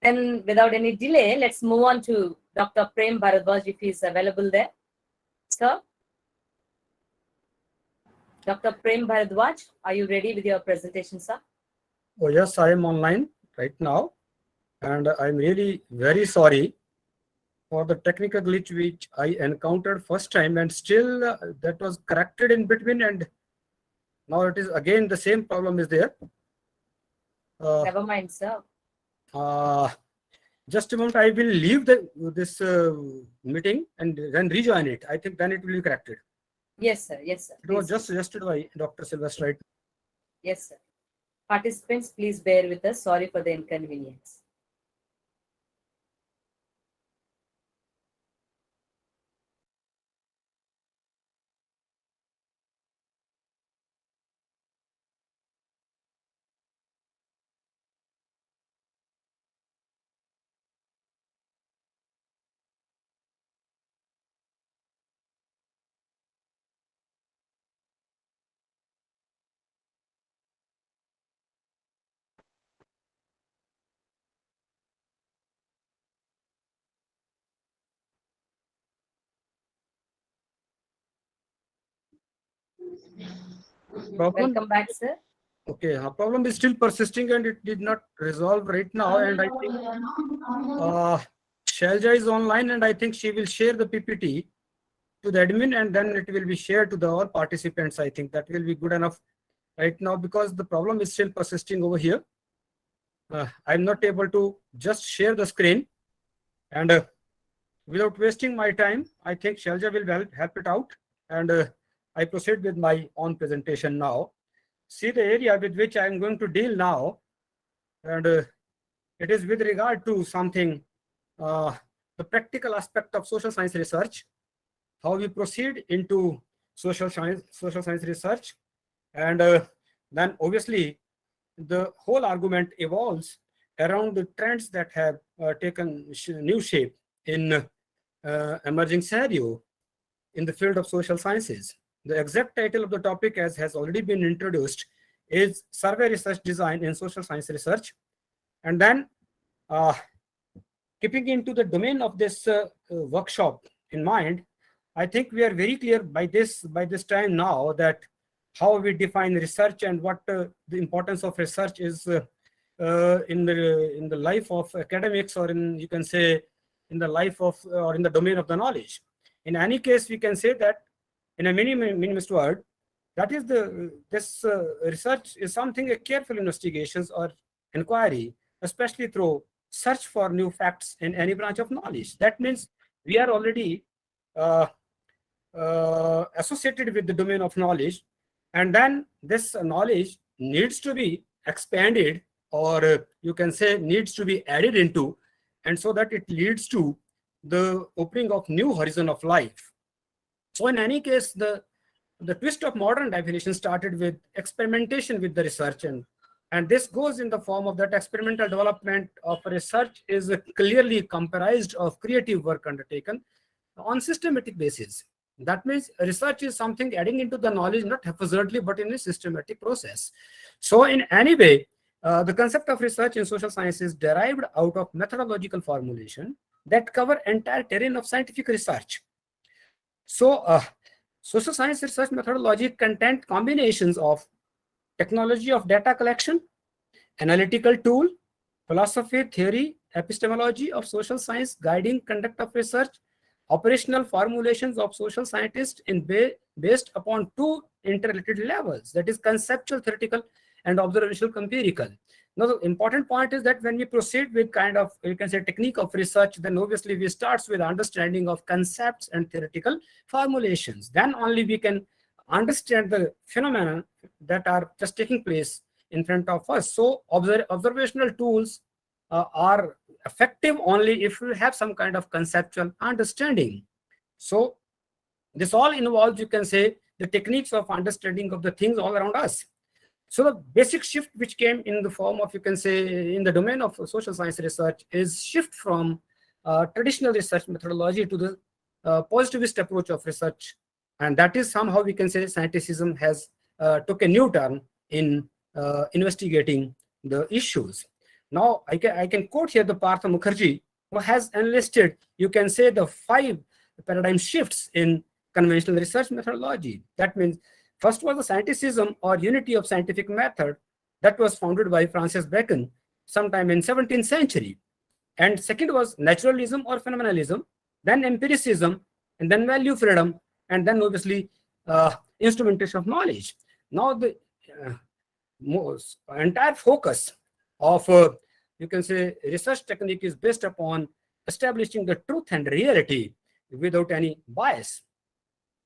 Then without any delay, let's move on to Dr. Prem Bharadwaj if he is available there. Sir? Dr. Prem Bharadwaj, are you ready with your presentation, sir? Oh, yes, I am online right now. And I'm really very sorry for the technical glitch which I encountered first time, and still that was corrected in between, and now it is again the same problem is there. Never mind, sir. Just a moment, I will leave this meeting and then rejoin it. I think then it will be corrected. Yes, sir. Yes, sir. It was just suggested by Dr. Sylvester, right? Yes, sir. Participants, please bear with us. Sorry for the inconvenience. Welcome back, sir. Okay, our problem is still persisting and it did not resolve right now. And I think Shailja is online, and I think she will share the PPT to the admin, and then it will be shared to the all participants. I think that will be good enough right now because the problem is still persisting over here. I'm not able to just share the screen, and without wasting my time, I think Shailja will help it out, and I proceed with my own presentation now. See the area with which I am going to deal now, and it is with regard to something, the practical aspect of social science research, how we proceed into social science research, and then obviously the whole argument evolves around the trends that have taken new shape in emerging scenario in the field of social sciences. The exact title of the topic, as has already been introduced, is Survey Research Design in Social Science Research. And then keeping into the domain of this workshop in mind, I think we are very clear by this time now that how we define research and what the importance of research is in the life of academics, or in, you can say, in the life of or in the domain of the knowledge. In any case, we can say that in a minimalist word, that is this research is something a careful investigations or inquiry, especially through search for new facts in any branch of knowledge. That means we are already associated with the domain of knowledge, and then this knowledge needs to be expanded, or you can say needs to be added into, and so that it leads to the opening of new horizon of life. So in any case, the twist of modern definition started with experimentation with the research, and this goes in the form of that experimental development of research is clearly comprised of creative work undertaken on systematic basis. That means research is something adding into the knowledge, not haphazardly, but in a systematic process. So in any way, the concept of research in social science is derived out of methodological formulation that cover entire terrain of scientific research. So social science research methodology contains combinations of technology of data collection, analytical tool, philosophy, theory, epistemology of social science guiding conduct of research, operational formulations of social scientists based upon two interrelated levels, that is conceptual, theoretical, and observational, empirical. Now, the important point is that when we proceed with kind of, you can say, technique of research, then obviously we start with understanding of concepts and theoretical formulations. Then only we can understand the phenomena that are just taking place in front of us. So observational tools are effective only if we have some kind of conceptual understanding. So this all involves, you can say, the techniques of understanding of the things all around us. So the basic shift which came in the form of, you can say, in the domain of social science research is shift from traditional research methodology to the positivist approach of research. And that is somehow, we can say, scientificism has took a new turn in investigating the issues. Now I can quote here the Partha Mukherjee, who has enlisted, you can say, the 5 paradigm shifts in conventional research methodology. That means first was the scientificism or unity of scientific method that was founded by Francis Bacon sometime in 17th century. And second was naturalism or phenomenalism, then empiricism, and then value freedom, and then obviously instrumentation of knowledge. Now the entire focus of you can say research technique is based upon establishing the truth and reality without any bias.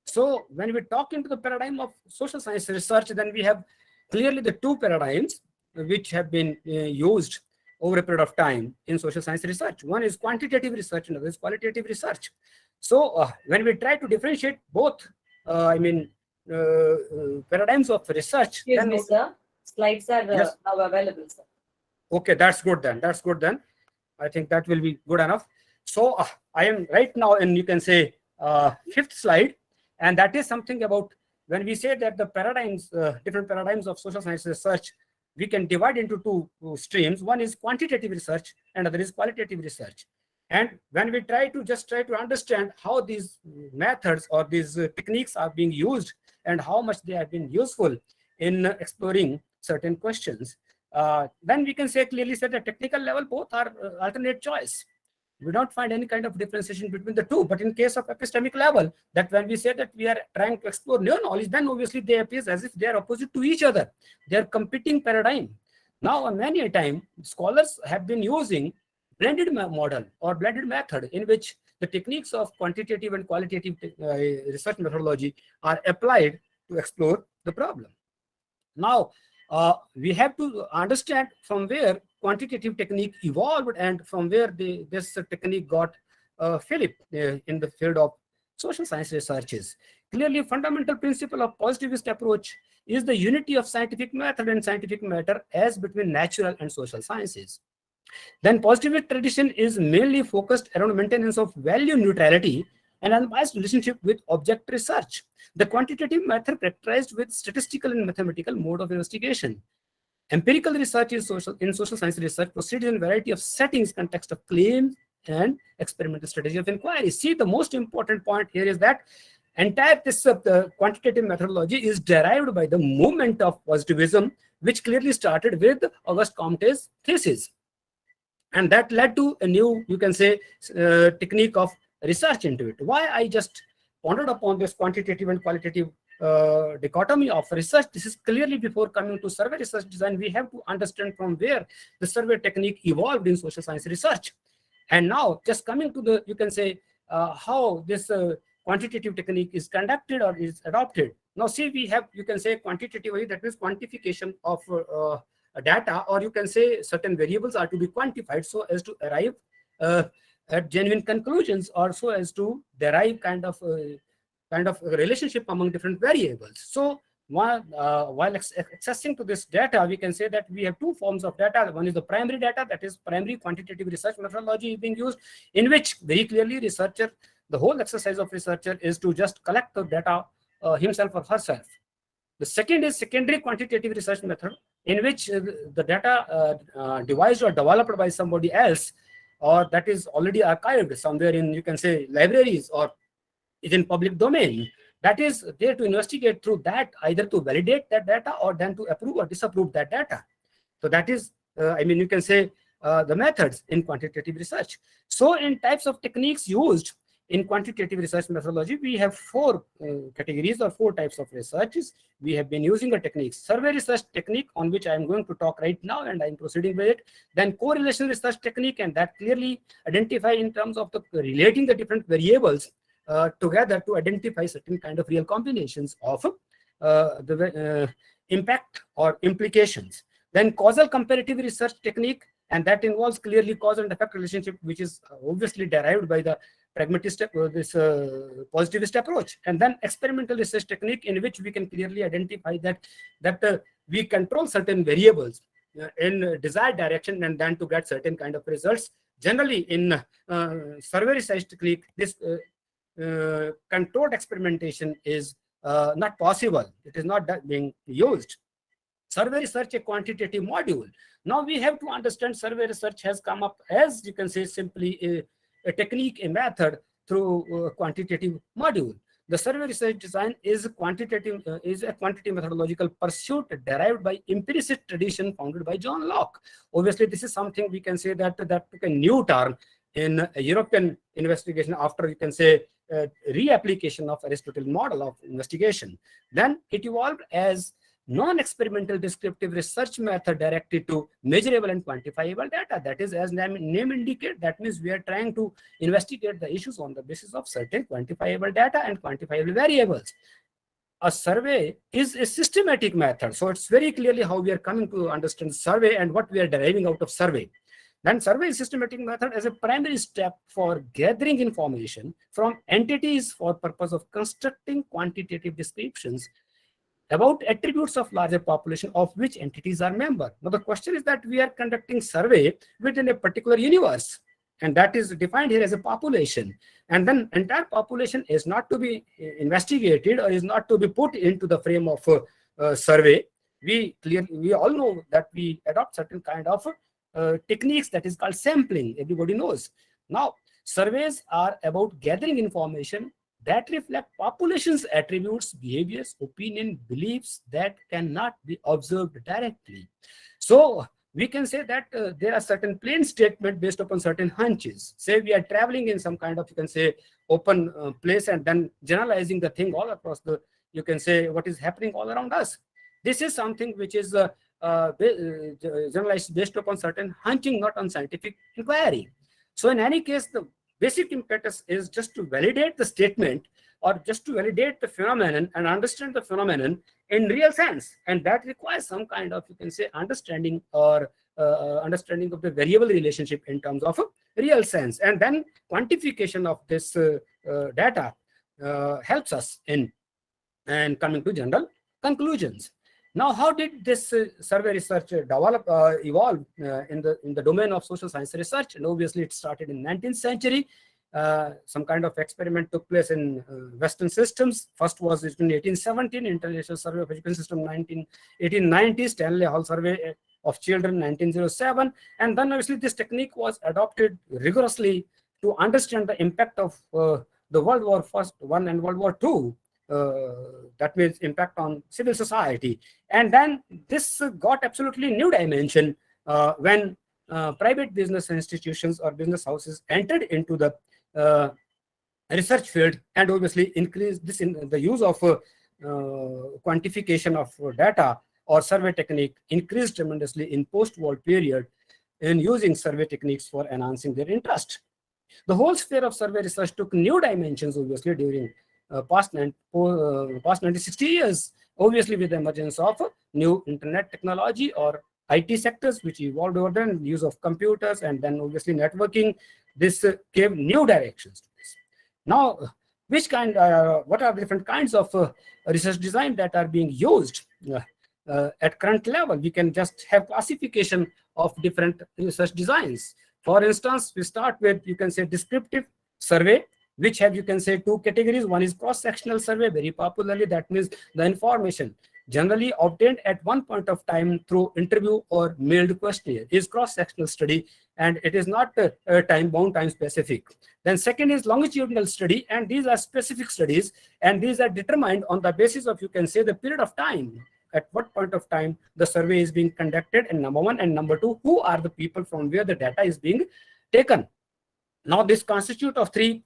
So when we talk into the paradigm of social science research, then we have clearly the 2 paradigms which have been used over a period of time in social science research. One is quantitative research, and other is qualitative research. So when we try to differentiate both, paradigms of research. Excuse me, sir. Slides are Yes. now available, sir. Okay, that's good then. That's good then. I think that will be good enough. So I am right now in, you can say, 5th slide, and that is something about when we say that the paradigms, different paradigms of social science research, we can divide into 2 streams. One is quantitative research, and other is qualitative research. And when we try to understand how these methods or these techniques are being used and how much they have been useful in exploring certain questions, then we can clearly say that technical level both are alternate choice. We don't find any kind of differentiation between the 2. But in case of epistemic level, that when we say that we are trying to explore new knowledge, then obviously they appear as if they are opposite to each other. They are competing paradigm. Now, many a time, scholars have been using blended model or blended method in which the techniques of quantitative and qualitative research methodology are applied to explore the problem. Now, we have to understand from where quantitative technique evolved and from where this technique got fillip in the field of social science researches. Clearly, fundamental principle of positivist approach is the unity of scientific method and scientific matter as between natural and social sciences. Then positivist tradition is mainly focused around maintenance of value neutrality and unbiased relationship with object research. The quantitative method characterized with statistical and mathematical mode of investigation. Empirical research in social science research proceeds in a variety of settings, context of claims, and experimental strategy of inquiry. See, the most important point here is that entire this the quantitative methodology is derived by the movement of positivism, which clearly started with Auguste Comte's thesis. And that led to a new, you can say, technique of research into it. Why I just pondered upon this quantitative and qualitative dichotomy of research. This is clearly before coming to survey research design. We have to understand from where the survey technique evolved in social science research. And now just coming to the, you can say, how this quantitative technique is conducted or is adopted. Now see, we have, you can say, quantitatively, that means quantification of data, or you can say certain variables are to be quantified so as to arrive at genuine conclusions, or so as to derive kind of a relationship among different variables. So while accessing to this data, we can say that we have 2 forms of data. One is the primary data, that is primary quantitative research methodology is being used, in which very clearly researcher, the whole exercise of researcher is to just collect the data himself or herself. The second is secondary quantitative research method, in which the data devised or developed by somebody else, or that is already archived somewhere in, you can say, libraries, or is in public domain, that is there to investigate through that, either to validate that data or then to approve or disapprove that data. So that is, you can say, the methods in quantitative research. So in types of techniques used in quantitative research methodology, we have 4 categories or 4 types of researches. We have been using a technique, survey research technique, on which I am going to talk right now, and I am proceeding with it. Then correlation research technique, and that clearly identify in terms of the relating the different variables together to identify certain kind of real combinations of the impact or implications. Then causal comparative research technique, and that involves clearly cause and effect relationship, which is obviously derived by the pragmatist, positivist approach. And then experimental research technique, in which we can clearly identify that we control certain variables in desired direction, and then to get certain kind of results. Generally in survey research technique, this controlled experimentation is not possible. It is not being used. survey research a quantitative module. Now we have to understand survey research has come up as, you can say, simply a technique, a method through a quantitative module. The survey research design is a quantitative methodological pursuit derived by empiricist tradition founded by John Locke. Obviously, this is something we can say that took a new turn in European investigation after, you can say, reapplication of Aristotle's model of investigation. Then it evolved as non-experimental descriptive research method directed to measurable and quantifiable data. That is, as name indicate, that means we are trying to investigate the issues on the basis of certain quantifiable data and quantifiable variables. A survey is a systematic method. So it's very clearly how we are coming to understand survey and what we are deriving out of survey. Then survey is systematic method as a primary step for gathering information from entities for purpose of constructing quantitative descriptions about attributes of larger population of which entities are member. Now the question is that we are conducting survey within a particular universe, and that is defined here as a population. And then entire population is not to be investigated or is not to be put into the frame of survey. We all know that we adopt certain kind of techniques that is called sampling. Everybody knows. Now surveys are about gathering information that reflect population's attributes, behaviors, opinion, beliefs that cannot be observed directly. So we can say that there are certain plain statements based upon certain hunches. Say we are traveling in some kind of, you can say, open place and then generalizing the thing all across the, you can say, what is happening all around us. This is something which is generalized based upon certain hunching, not on scientific inquiry. So in any case, the basic impetus is just to validate the statement or just to validate the phenomenon and understand the phenomenon in real sense. And that requires some kind of, you can say, understanding or understanding of the variable relationship in terms of a real sense. And then quantification of this data helps us in and coming to general conclusions. Now, how did this survey research evolve in the domain of social science research? And obviously, it started in 19th century. Some kind of experiment took place in Western systems. First was in 1817, International Survey of Education System, 1890, Stanley Hall Survey of Children, 1907. And then obviously this technique was adopted rigorously to understand the impact of the World War I and World War II. That means impact on civil society. And then this got absolutely new dimension when private business institutions or business houses entered into the research field, and obviously increased this in the use of quantification of data or survey technique increased tremendously in post-war period in using survey techniques for enhancing their interest. The whole sphere of survey research took new dimensions obviously during past 60 years, obviously with the emergence of new internet technology or IT sectors, which evolved over the use of computers and then obviously networking. This gave new directions to this. Now, what are the different kinds of research design that are being used at current level? We can just have classification of different research designs. For instance, we start with, you can say, descriptive survey, which have, you can say, two categories. One is cross-sectional survey, very popularly. That means the information generally obtained at one point of time through interview or mailed questionnaire is cross-sectional study, and it is not time-bound, time-specific. Then second is longitudinal study, and these are specific studies, and these are determined on the basis of, you can say, the period of time. At what point of time the survey is being conducted, and number one, and number two, who are the people from where the data is being taken. Now, this constitutes of three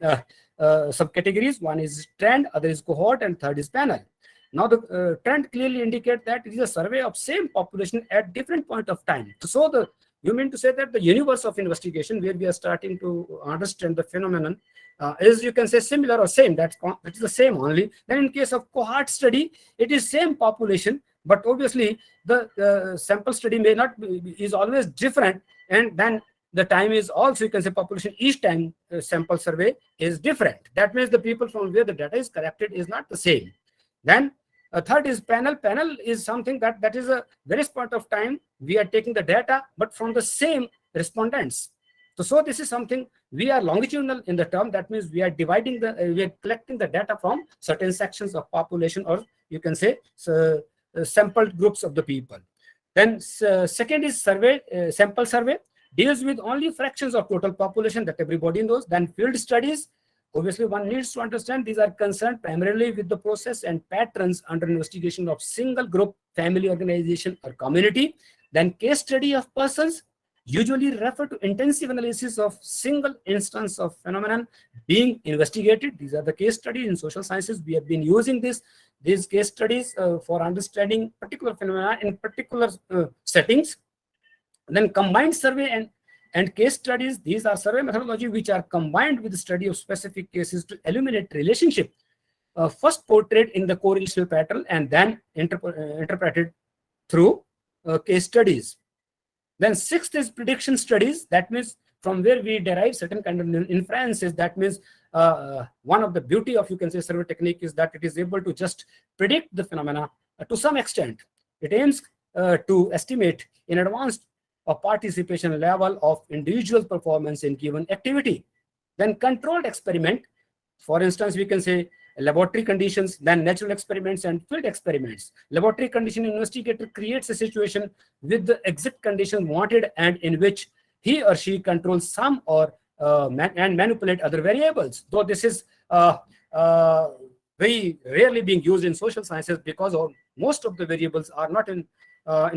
subcategories. One is trend, other is cohort, and third is panel. Now, the trend clearly indicates that it is a survey of same population at different point of time. So, you mean to say that the universe of investigation, where we are starting to understand the phenomenon, is, you can say, similar or same. That is the same only. Then, in case of cohort study, it is same population, but obviously the sample study may not be, is always different, and then the time is also, you can say, population each time sample survey is different. That means the people from where the data is collected is not the same. Then a third is panel. Panel is something that is a various point of time we are taking the data, but from the same respondents. So this is something we are longitudinal in the term. That means we are dividing we are collecting the data from certain sections of population, or you can say sampled groups of the people. Then second is sample survey, deals with only fractions of total population that everybody knows. Then field studies, obviously one needs to understand these are concerned primarily with the process and patterns under investigation of single group, family, organization, or community. Then case study of persons usually refer to intensive analysis of single instance of phenomenon being investigated. These are the case studies in social sciences. We have been using these case studies for understanding particular phenomena in particular settings. Then combined survey and case studies. These are survey methodology which are combined with the study of specific cases to illuminate relationship, first portrayed in the correlational pattern and then interpreted through case studies. Then sixth is prediction studies. That means from where we derive certain kind of inferences. That means one of the beauty of, you can say, survey technique is that it is able to just predict the phenomena to some extent. It aims to estimate in advance a participation level of individual performance in given activity. Then controlled experiment. For instance, we can say laboratory conditions, then natural experiments and field experiments. Laboratory condition investigator creates a situation with the exact condition wanted and in which he or she controls some or and manipulate other variables. Though this is very rarely being used in social sciences because most of the variables are not in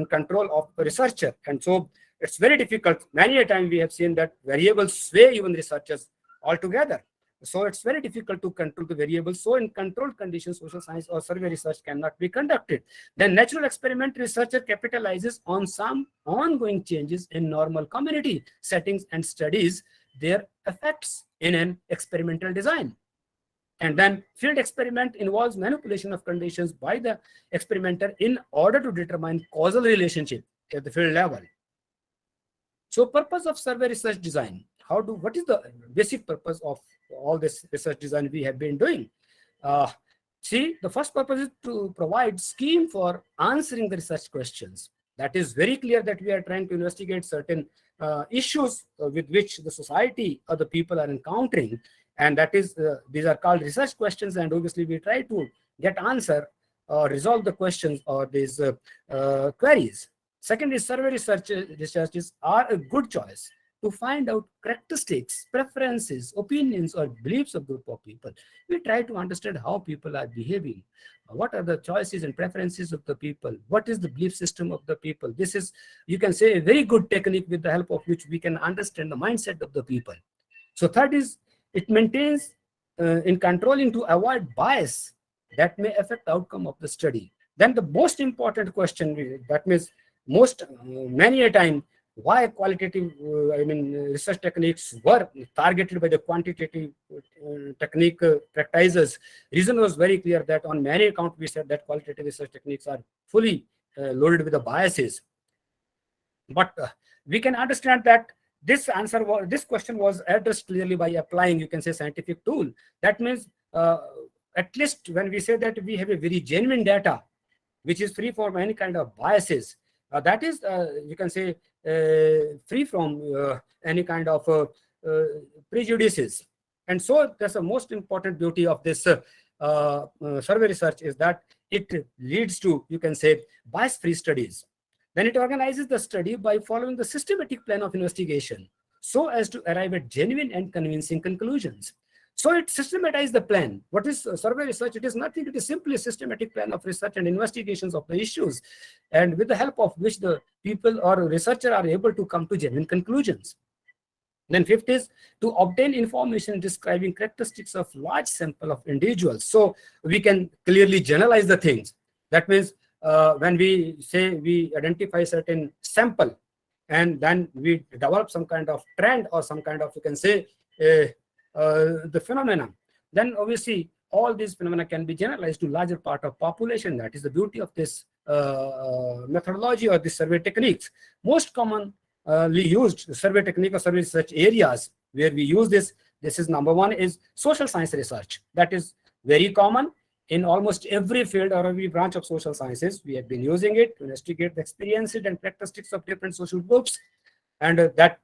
control of the researcher, and so it's very difficult. Many a time we have seen that variables sway even researchers altogether. So it's very difficult to control the variables. So in controlled conditions, social science or survey research cannot be conducted. Then natural experiment researcher capitalizes on some ongoing changes in normal community settings and studies their effects in an experimental design. And then field experiment involves manipulation of conditions by the experimenter in order to determine causal relationship at the field level. So purpose of survey research design. What is the basic purpose of all this research design we have been doing? See, the first purpose is to provide scheme for answering the research questions. That is very clear that we are trying to investigate certain issues with which the society or the people are encountering, and that is these are called research questions, and obviously we try to get answer or resolve the questions or these queries. Second is survey researches are a good choice to find out characteristics, preferences, opinions, or beliefs of group of people. We try to understand how people are behaving. What are the choices and preferences of the people? What is the belief system of the people? This is, you can say, a very good technique with the help of which we can understand the mindset of the people. So third is, it maintains in controlling to avoid bias that may affect the outcome of the study. Then the most important question, that means many a time, why qualitative research techniques were targeted by the quantitative technique practitioners. Reason was very clear that on many accounts we said that qualitative research techniques are fully loaded with the biases. But we can understand that this question was addressed clearly by applying, you can say, scientific tool. That means at least when we say that we have a very genuine data which is free from any kind of biases, that is, you can say, free from any kind of prejudices. And so that's the most important beauty of this survey research, is that it leads to, you can say, bias-free studies. Then it organizes the study by following the systematic plan of investigation so as to arrive at genuine and convincing conclusions. So it systematizes the plan. What is survey research? It is nothing. It is simply a systematic plan of research and investigations of the issues, and with the help of which the people or researcher are able to come to genuine conclusions. Then fifth is to obtain information describing characteristics of large sample of individuals. So we can clearly generalize the things. That means when we say we identify certain sample and then we develop some kind of trend or some kind of, you can say, the phenomenon, then obviously all these phenomena can be generalized to larger part of population. That is the beauty of this methodology or the survey techniques. Most commonly used survey technique or survey research areas where we use this is number one is social science research. That is very common in almost every field or every branch of social sciences. We have been using it to investigate the experiences and characteristics of different social groups, and that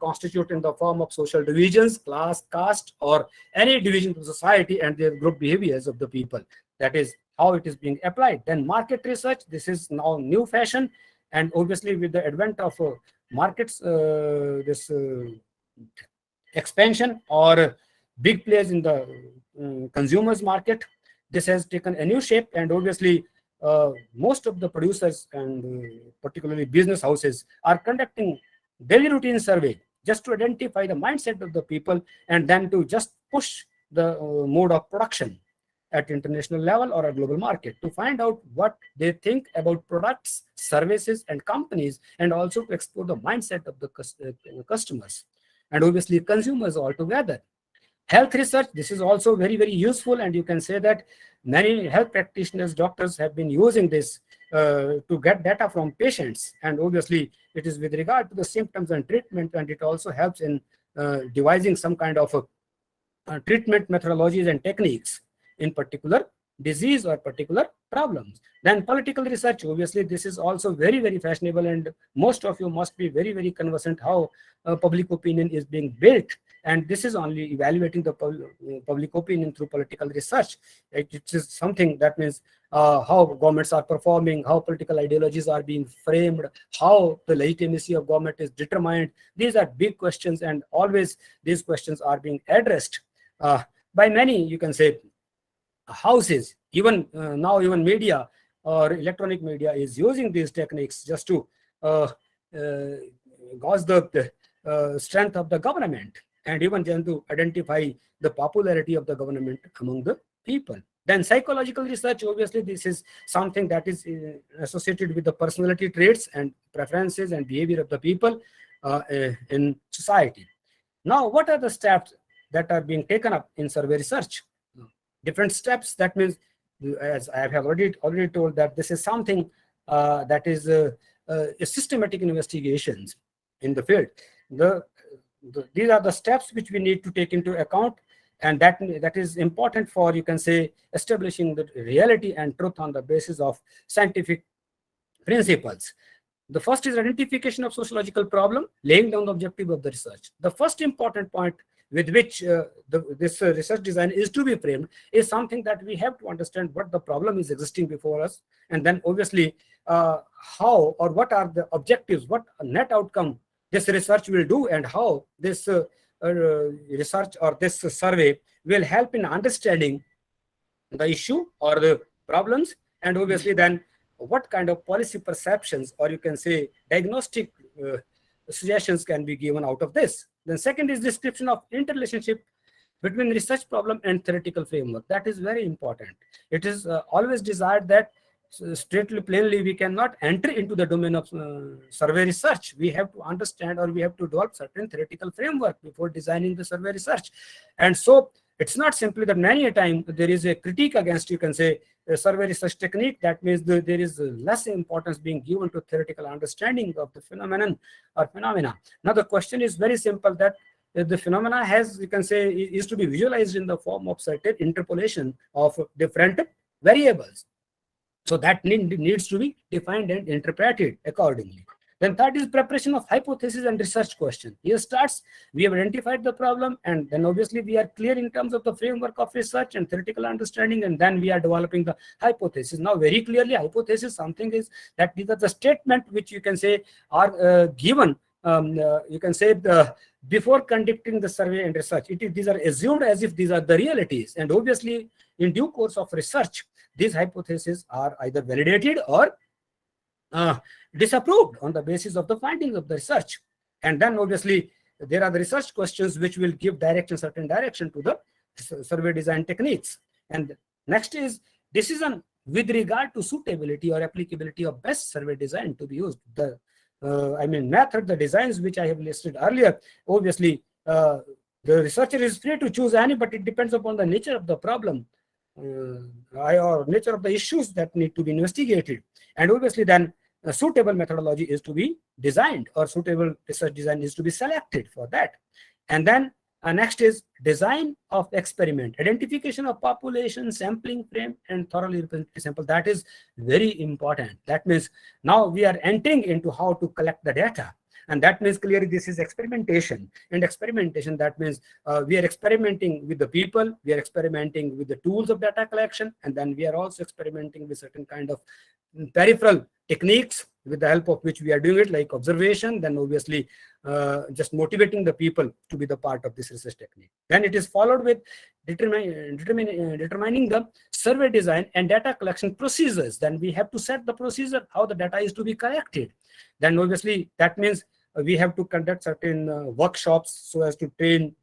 constitute in the form of social divisions, class, caste, or any division of society and their group behaviors of the people. That is how it is being applied. Then market research, this is now new fashion. And obviously with the advent of markets, this expansion or big players in the consumers market, this has taken a new shape. And obviously most of the producers and particularly business houses are conducting daily routine survey just to identify the mindset of the people, and then to just push the mode of production at international level or a global market, to find out what they think about products, services, and companies, and also to explore the mindset of the customers and obviously consumers altogether. Health research, this is also very, very useful, and you can say that many health practitioners, doctors have been using this to get data from patients. And obviously it is with regard to the symptoms and treatment, and it also helps in devising some kind of treatment methodologies and techniques in particular disease or particular problems. Then political research, obviously this is also very, very fashionable, and most of you must be very, very conversant how public opinion is being built. And this is only evaluating the public opinion through political research. It is something that means how governments are performing, how political ideologies are being framed, how the legitimacy of government is determined. These are big questions, and always these questions are being addressed by many, you can say, houses. Even now, even media or electronic media is using these techniques just to gauge the strength of the government, and even then to identify the popularity of the government among the people. Then psychological research, obviously this is something that is associated with the personality traits and preferences and behavior of the people in society. Now, what are the steps that are being taken up in survey research? Different steps. That means, as I have already told, that this is something that is a systematic investigations in the field. These are the steps which we need to take into account, and that is important for, you can say, establishing the reality and truth on the basis of scientific principles. The first is identification of sociological problem, laying down the objective of the research. The first important point with which this research design is to be framed is something that we have to understand what the problem is existing before us, and then obviously how or what are the objectives, what net outcome this research will do, and how this research or this survey will help in understanding the issue or the problems, and obviously then what kind of policy perceptions or, you can say, diagnostic suggestions can be given out of this. Then second is description of interrelationship between research problem and theoretical framework. That is very important. It is always desired that straightly, plainly, we cannot enter into the domain of survey research. We have to understand, or we have to develop certain theoretical framework before designing the survey research. And so it's not simply that many a time there is a critique against, you can say, a survey research technique. That means there is less importance being given to theoretical understanding of the phenomenon or phenomena. Now the question is very simple, that the phenomena has, you can say, is to be visualized in the form of certain interpolation of different variables. So that needs to be defined and interpreted accordingly. Then third is preparation of hypothesis and research question. Here starts, we have identified the problem, and then obviously we are clear in terms of the framework of research and theoretical understanding, and then we are developing the hypothesis. Now very clearly, hypothesis something is that these are the statement which, you can say, are given, you can say, before conducting the survey and research. These are assumed as if these are the realities, and obviously in due course of research, these hypotheses are either validated or disapproved on the basis of the findings of the research. And then obviously there are the research questions which will give direction, certain direction to the survey design techniques. And next is decision with regard to suitability or applicability of best survey design to be used. The method, the designs which I have listed earlier, obviously the researcher is free to choose any, but it depends upon the nature of the problem or nature of the issues that need to be investigated. And obviously then a suitable methodology is to be designed, or suitable research design is to be selected for that. And then next is design of experiment, identification of population, sampling frame, and thoroughly representative sample. That is very important. That means now we are entering into how to collect the data. And that means clearly this is experimentation. And experimentation, that means we are experimenting with the people, we are experimenting with the tools of data collection, and then we are also experimenting with certain kind of peripheral techniques with the help of which we are doing it, like observation, then obviously just motivating the people to be the part of this research technique. Then it is followed with determining the survey design and data collection procedures. Then we have to set the procedure how the data is to be collected. Then obviously that means we have to conduct certain workshops so as to train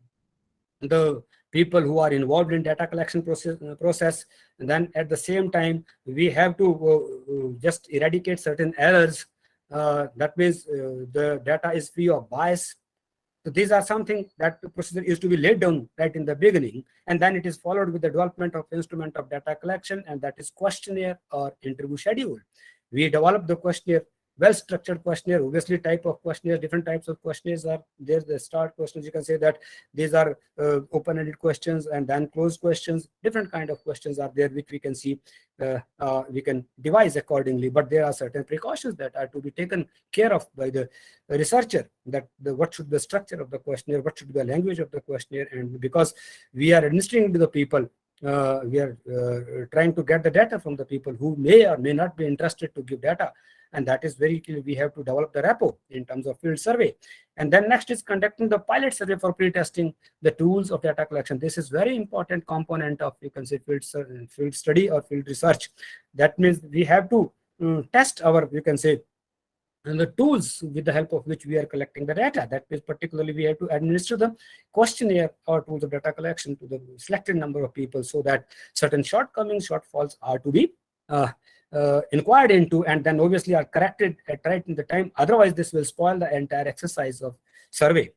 the people who are involved in data collection process. And then at the same time, we have to just eradicate certain errors. That means the data is free of bias. So these are something that the procedure is to be laid down right in the beginning, and then it is followed with the development of instrument of data collection, and that is questionnaire or interview schedule. We develop the questionnaire, well-structured questionnaire. Obviously, type of questionnaire, different types of questionnaires are there. The start questions, you can say that these are open-ended questions, and then closed questions. Different kind of questions are there, which we can see, we can devise accordingly. But there are certain precautions that are to be taken care of by the researcher, that what should be the structure of the questionnaire, what should be the language of the questionnaire. And because we are administering to the people, we are trying to get the data from the people who may or may not be interested to give data. And that is very clear. We have to develop the rapport in terms of field survey. And then next is conducting the pilot survey for pre-testing the tools of data collection. This is very important component of, you can say, field study or field research. That means we have to test our, you can say, and the tools with the help of which we are collecting the data. That is particularly we have to administer the questionnaire or tools of data collection to the selected number of people, so that certain shortcomings, shortfalls are to be inquired into, and then obviously are corrected at right in the time. Otherwise, this will spoil the entire exercise of survey.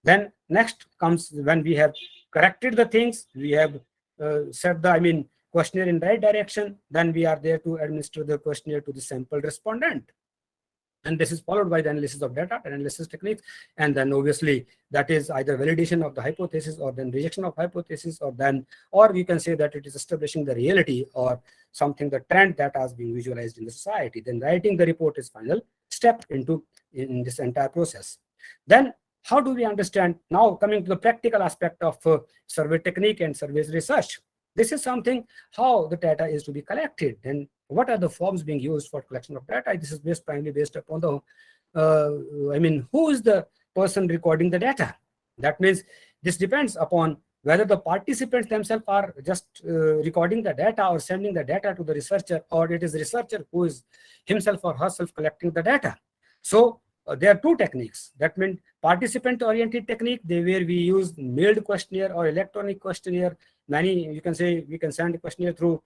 Then next comes when we have corrected the things, we have set the questionnaire in right direction. Then we are there to administer the questionnaire to the sample respondent. And this is followed by the analysis of data and analysis techniques. And then obviously that is either validation of the hypothesis or then rejection of hypothesis, or we can say that it is establishing the reality or something, the trend that has been visualized in the society. Then writing the report is final step in this entire process. Then how do we understand, now coming to the practical aspect of survey technique and surveys research. This is something how the data is to be collected and what are the forms being used for collection of data. This is primarily based upon the, who is the person recording the data. That means this depends upon whether the participants themselves are just recording the data or sending the data to the researcher, or it is the researcher who is himself or herself collecting the data. So there are two techniques. That means participant-oriented technique, where we use mailed questionnaire or electronic questionnaire. Many, you can say, we can send a questionnaire through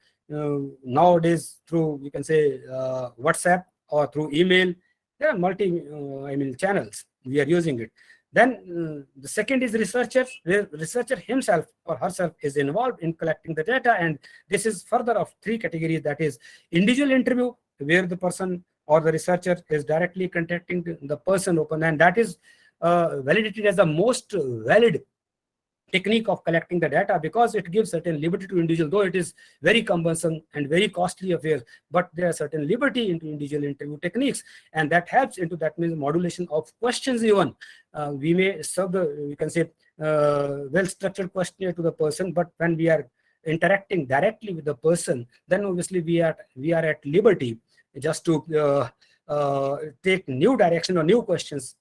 nowadays through, you can say, WhatsApp or through email. There are multi channels we are using it. Then the second is researchers, where researcher himself or herself is involved in collecting the data. And this is further of three categories. That is individual interview, where the person or the researcher is directly contacting the person open, and that is validated as the most valid technique of collecting the data, because it gives certain liberty to individual, though it is very cumbersome and very costly affair, but there are certain liberty into individual interview techniques, and that helps into, that means, modulation of questions even. We may serve the, you can say, well-structured questionnaire to the person, but when we are interacting directly with the person, then obviously we are at liberty just to take new direction or new questions,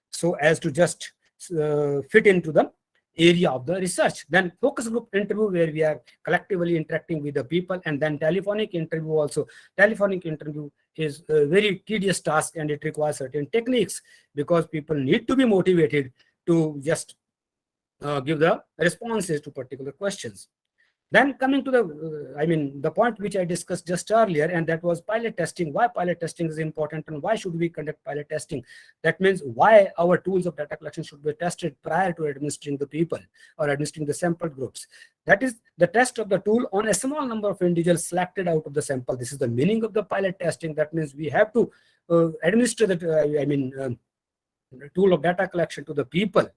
so as to just fit into the area of the research. Then focus group interview, where we are collectively interacting with the people. And then telephonic interview also. Telephonic interview is a very tedious task, and it requires certain techniques, because people need to be motivated to just give the responses to particular questions. Then coming to the point which I discussed just earlier, and that was pilot testing. Why pilot testing is important, and why should we conduct pilot testing? That means why our tools of data collection should be tested prior to administering the people or administering the sample groups. That is the test of the tool on a small number of individuals selected out of the sample. This is the meaning of the pilot testing. That means we have to administer the tool of data collection to the people,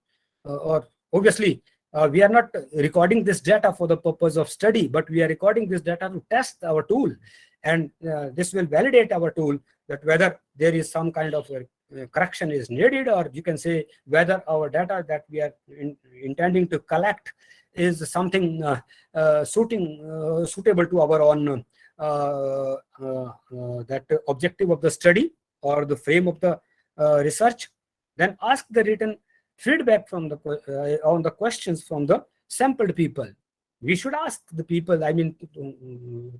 or obviously we are not recording this data for the purpose of study, but we are recording this data to test our tool. And this will validate our tool, that whether there is some kind of correction is needed, or you can say whether our data that we are intending to collect is something suitable to our own that objective of the study. or the frame of the research. Then ask the written feedback from the on the questions from the sampled people. We should ask the people, I mean,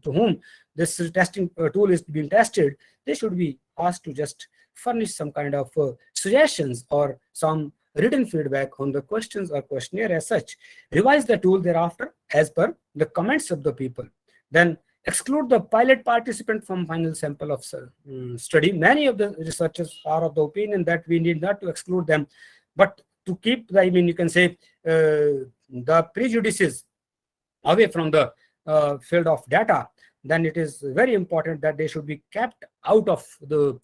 to whom this testing tool is being tested, they should be asked to just furnish some kind of suggestions or some written feedback on the questions or questionnaire as such. Revise the tool thereafter as per the comments of the people. Then exclude the pilot participant from final sample of study. Many of the researchers are of the opinion that we need not to exclude them, but to keep, I mean, you can say the prejudices away from the field of data, then it is very important that they should be kept out of the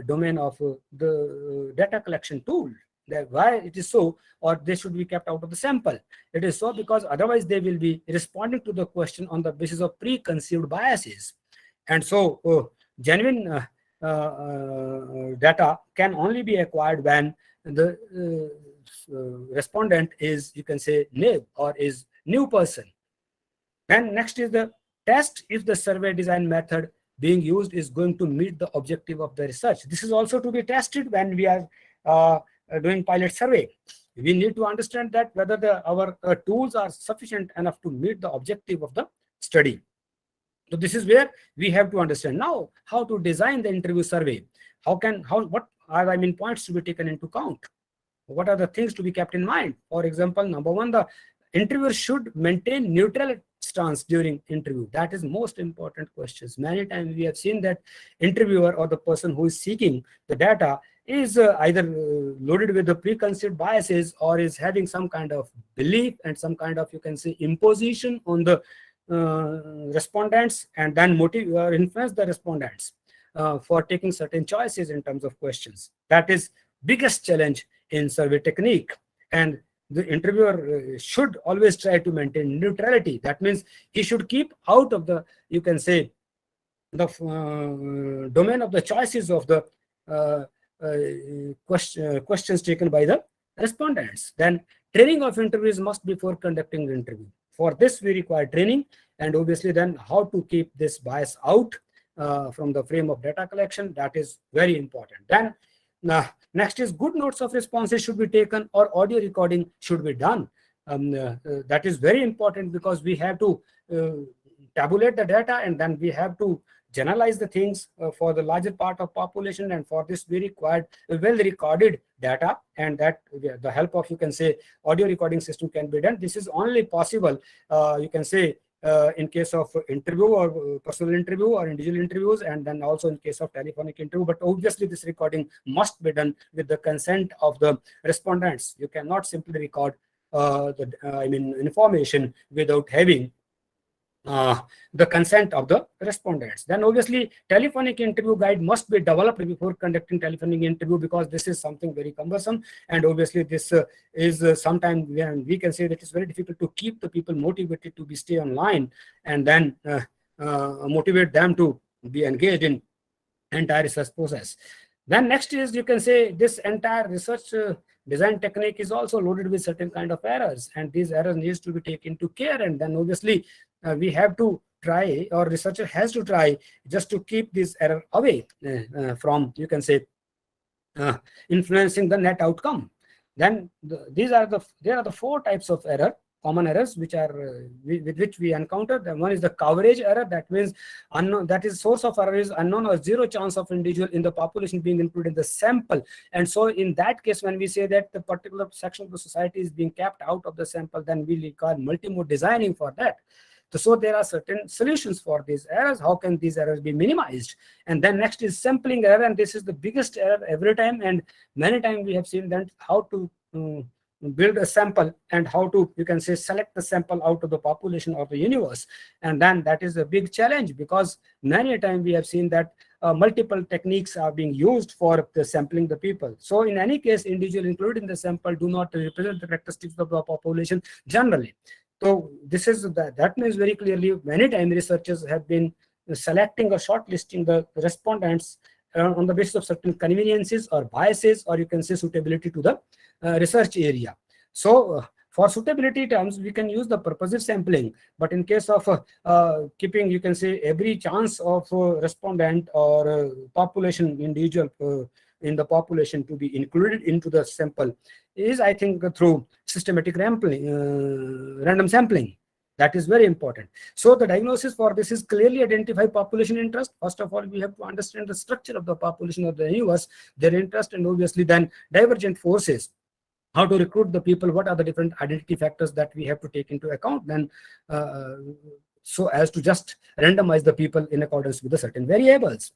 domain of the data collection tool. Why it is so, or they should be kept out of the sample? It is so because otherwise they will be responding to the question on the basis of preconceived biases. And so genuine data can only be acquired when the respondent is, you can say, new or is new person. Then next is the test if the survey design method being used is going to meet the objective of the research. This is also to be tested when we are doing pilot survey. We need to understand that whether our tools are sufficient enough to meet the objective of the study. So this is where we have to understand now how to design the interview survey. What are, I mean, points to be taken into account? What are the things to be kept in mind? For example, number one, the interviewer should maintain neutral stance during interview. That is most important questions. Many times we have seen that interviewer or the person who is seeking the data is either loaded with the preconceived biases or is having some kind of belief and some kind of, you can say, imposition on the respondents, and then motive or influence the respondents for taking certain choices in terms of questions. That is biggest challenge in survey technique. And the interviewer should always try to maintain neutrality. That means he should keep out of the, you can say, the domain of the choices of the questions taken by the respondents. Then training of interviews must be before conducting the interview. For this, we require training, and obviously then how to keep this bias out from the frame of data collection. That is very important. Then next is good notes of responses should be taken or audio recording should be done. That is very important because we have to tabulate the data, and then we have to generalize the things for the larger part of population, and for this we required well recorded data, and that the help of, you can say, audio recording system can be done. This is only possible, you can say, in case of interview or personal interview or individual interviews, and then also in case of telephonic interview. But obviously this recording must be done with the consent of the respondents. You cannot simply record information without having the consent of the respondents. Then obviously telephonic interview guide must be developed before conducting telephonic interview, because this is something very cumbersome, and obviously this is sometimes we can say that it's very difficult to keep the people motivated to stay online, and then motivate them to be engaged in entire research process. Then next is, you can say, this entire research design technique is also loaded with certain kind of errors, and these errors needs to be taken into care. And then obviously we have to try, or researcher has to try, just to keep this error away from, you can say, influencing the net outcome. Then there are the four types of error, common errors, which are with which we encounter. The one is the coverage error. That means unknown, that is source of error is unknown or zero chance of individual in the population being included in the sample. And so in that case, when we say that the particular section of the society is being kept out of the sample, then we require multi-mode designing for that. So there are certain solutions for these errors. How can these errors be minimized? And then next is sampling error, and this is the biggest error every time. And many times we have seen that how to build a sample and how to, you can say, select the sample out of the population or the universe. And then that is a big challenge, because many times we have seen that multiple techniques are being used for the sampling the people. So in any case, individual included in the sample do not represent the characteristics of the population generally. So this is that means very clearly many times researchers have been selecting or shortlisting the respondents on the basis of certain conveniences or biases, or you can say suitability to the research area. So For suitability terms, we can use the purposive sampling, but in case of keeping, you can say, every chance of respondent or population individual in the population to be included into the sample is, I think, through systematic random sampling. That is very important. So the diagnosis for this is clearly identify population interest. First of all, we have to understand the structure of the population of the universe, their interest, and obviously then divergent forces. How to recruit the people, what are the different identity factors that we have to take into account, then so as to just randomize the people in accordance with the certain variables.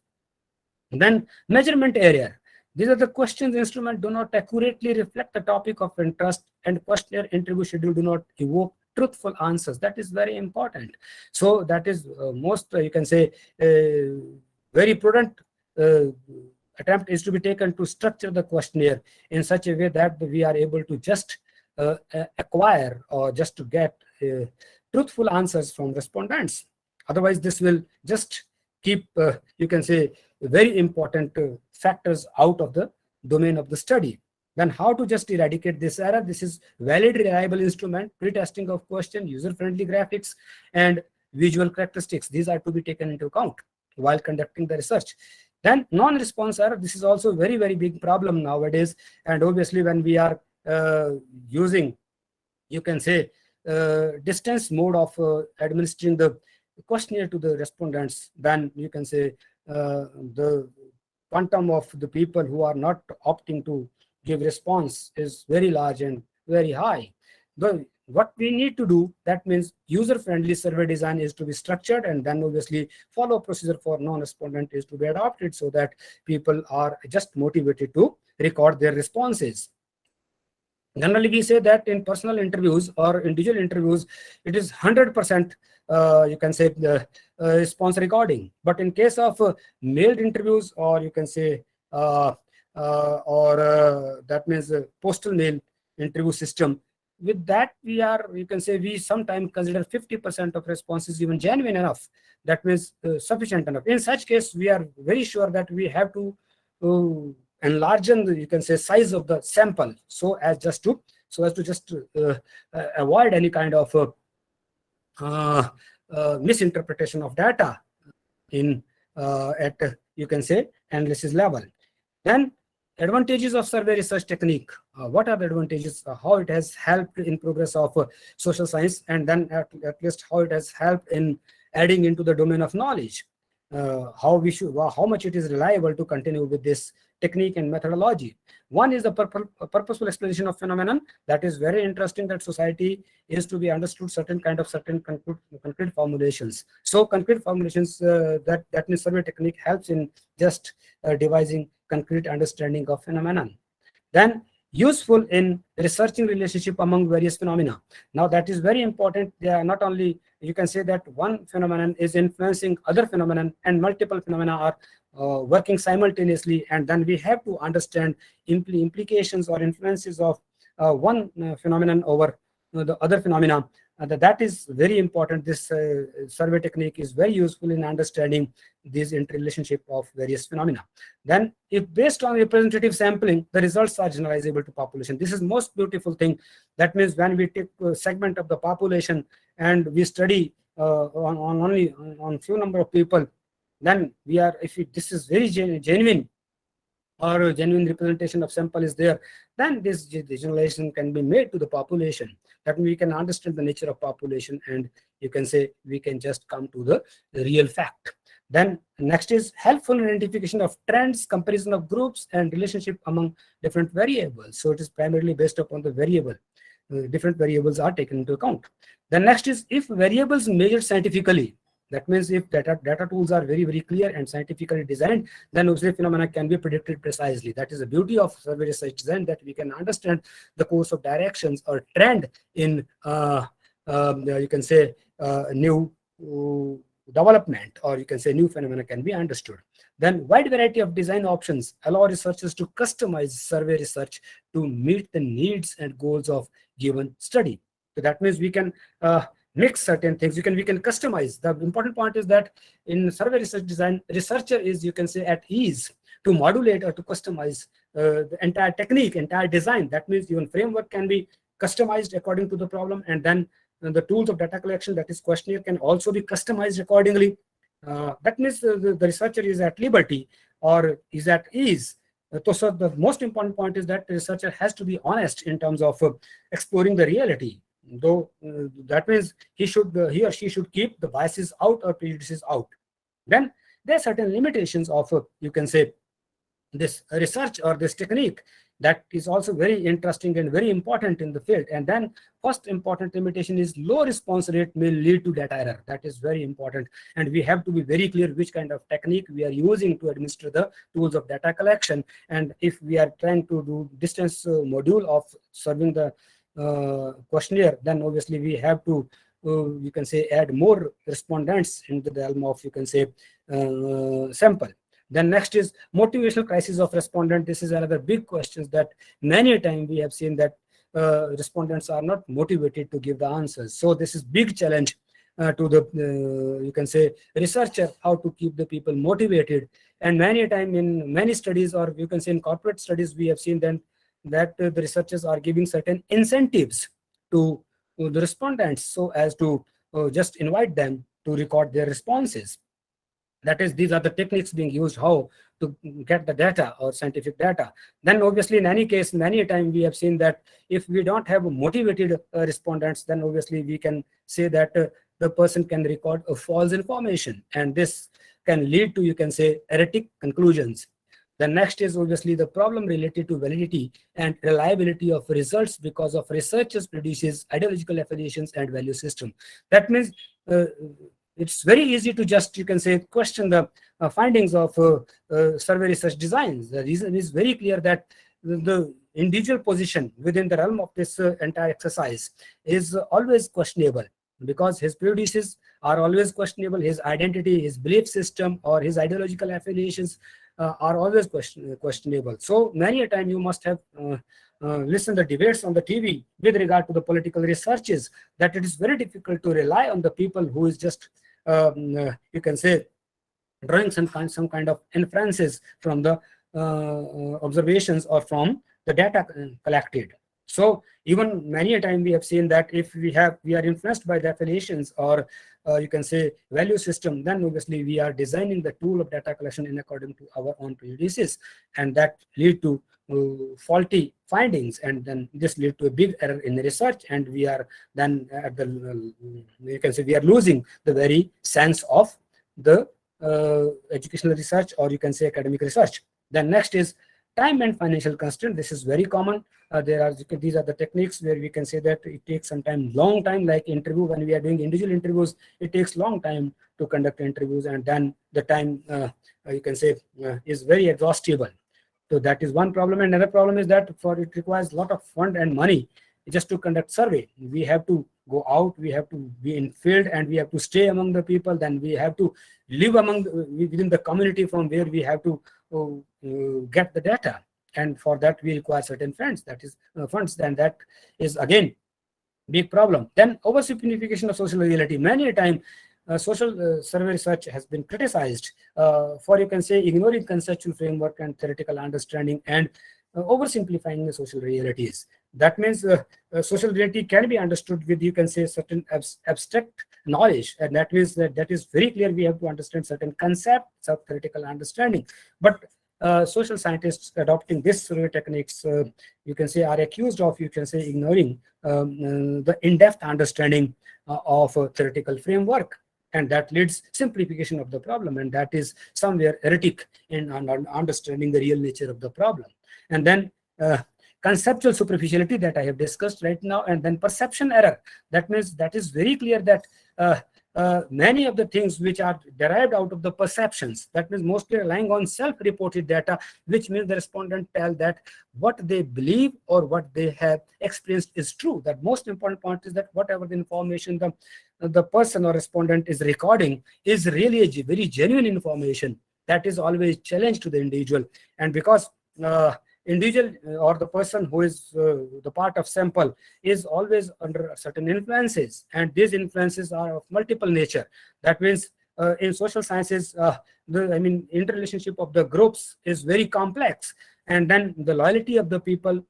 Then measurement area. These are the questions instrument do not accurately reflect the topic of interest, and questionnaire interview schedule do not evoke truthful answers. That is very important. So that is most, you can say, very prudent attempt is to be taken to structure the questionnaire in such a way that we are able to just acquire or just to get truthful answers from respondents. Otherwise, this will just keep, you can say, very important factors out of the domain of the study. Then how to just eradicate this error? This is valid, reliable instrument, pre-testing of question, user-friendly graphics, and visual characteristics. These are to be taken into account while conducting the research. Then non-response error. This is also a very, very big problem nowadays. And obviously, when we are using, you can say, distance mode of administering the questionnaire to the respondents, then you can say the quantum of the people who are not opting to give response is very large and very high. What we need to do, that means user-friendly survey design is to be structured, and then obviously follow procedure for non-respondent is to be adopted so that people are just motivated to record their responses. Generally, we say that in personal interviews or individual interviews, it is 100%, you can say, response recording. But in case of mailed interviews, or you can say, that means postal mail interview system, with that we are, you can say, we sometimes consider 50% of responses even genuine enough. That means sufficient enough. In such case, we are very sure that we have to enlarge the, you can say, size of the sample so as to just avoid any kind of misinterpretation of data in at, you can say, analysis level. Then advantages of survey research technique. What are the advantages? How it has helped in progress of social science, and then at least how it has helped in adding into the domain of knowledge. How much it is reliable to continue with this technique and methodology. One is the purposeful explanation of phenomenon. That is very interesting, that society is to be understood certain concrete formulations. So concrete formulations, that means survey technique helps in just devising concrete understanding of phenomenon. Then useful in researching relationship among various phenomena. Now that is very important. They are not only, you can say that one phenomenon is influencing other phenomenon and multiple phenomena are working simultaneously, and then we have to understand implications or influences of one phenomenon over the other phenomena. That is very important. This survey technique is very useful in understanding this interrelationship of various phenomena. Then, if based on representative sampling, the results are generalizable to population. This is most beautiful thing. That means when we take a segment of the population and we study on few number of people, then we are, this is very genuine, or a genuine representation of sample is there, then this generalization can be made to the population. That we can understand the nature of population, and you can say we can just come to the real fact. Then next is helpful identification of trends, comparison of groups, and relationship among different variables. So it is primarily based upon the variable. Different variables are taken into account. Then next is if variables measured scientifically. That means if data tools are very, very clear and scientifically designed, then obviously phenomena can be predicted precisely. That is the beauty of survey research design, that we can understand the course of directions or trend in, you can say, new development, or you can say new phenomena can be understood. Then wide variety of design options allow researchers to customize survey research to meet the needs and goals of given study. So that means we can mix certain things. We can customize. The important point is that in survey research design, researcher is, you can say, at ease to modulate or to customize the entire technique, entire design. That means even framework can be customized according to the problem, and then the tools of data collection, that is questionnaire, can also be customized accordingly. That means the researcher is at liberty or is at ease. So the most important point is that the researcher has to be honest in terms of exploring the reality. Though that means he or she should keep the biases out or prejudices out. Then there are certain limitations of you can say this research or this technique that is also very interesting and very important in the field. And then first important limitation is low response rate may lead to data error. That is very important, and we have to be very clear which kind of technique we are using to administer the tools of data collection. And if we are trying to do distance module of serving the questionnaire, then obviously we have to you can say add more respondents into the realm of you can say sample. Then next is motivational crisis of respondent. This is another big question that many a time we have seen that respondents are not motivated to give the answers. So this is big challenge to the you can say researcher, how to keep the people motivated. And many a time in many studies, or you can say in corporate studies, we have seen then that the researchers are giving certain incentives to the respondents so as to just invite them to record their responses. That is, these are the techniques being used how to get the data or scientific data. Then obviously in any case, many a time we have seen that if we don't have motivated respondents, then obviously we can say that the person can record a false information, and this can lead to you can say erratic conclusions. The next is obviously the problem related to validity and reliability of results because of researchers produces ideological affiliations and value system. That means it's very easy to just you can say question the findings of survey research designs. The reason is very clear that the individual position within the realm of this entire exercise is always questionable, because his prejudices are always questionable, his identity, his belief system, or his ideological affiliations are always questionable. So many a time you must have listened the debates on the TV with regard to the political researches, that it is very difficult to rely on the people who is just you can say drawing some kind of inferences from the observations or from the data collected. So even many a time we have seen that if we are influenced by the affiliations or you can say value system, then obviously we are designing the tool of data collection in according to our own prejudices, and that lead to faulty findings, and then this lead to a big error in the research, and we are then at the you can say we are losing the very sense of the educational research or you can say academic research. Then next is time and financial constraint. This is very common. These are the techniques where we can say that it takes long time, like interview. When we are doing individual interviews, it takes long time to conduct interviews, and then the time you can say is very exhaustible. So that is one problem. Another problem is that it requires a lot of fund and money just to conduct survey. We have to go out, we have to be in field, and we have to stay among the people. Then we have to live within the community from where we have to get the data, and for that we require certain funds. That is then that is again big problem. Then oversimplification of social reality. Many a time social survey research has been criticized for you can say ignoring conceptual framework and theoretical understanding and oversimplifying the social realities. That means social reality can be understood with you can say certain abstract knowledge, and that means that is very clear. We have to understand certain concepts of theoretical understanding, but social scientists adopting this survey techniques you can say are accused of you can say ignoring the in-depth understanding of a theoretical framework, and that leads simplification of the problem, and that is somewhere erratic in understanding the real nature of the problem. And then conceptual superficiality that I have discussed right now, and then perception error. That means that is very clear that many of the things which are derived out of the perceptions, that means mostly relying on self-reported data, which means the respondent tell that what they believe or what they have experienced is true. That most important point is that whatever the information the person or respondent is recording is really a very genuine information. That is always challenge to the individual, and because individual or the person who is the part of sample is always under certain influences, and these influences are of multiple nature. That means in social sciences, interrelationship of the groups is very complex, And then the loyalty of the people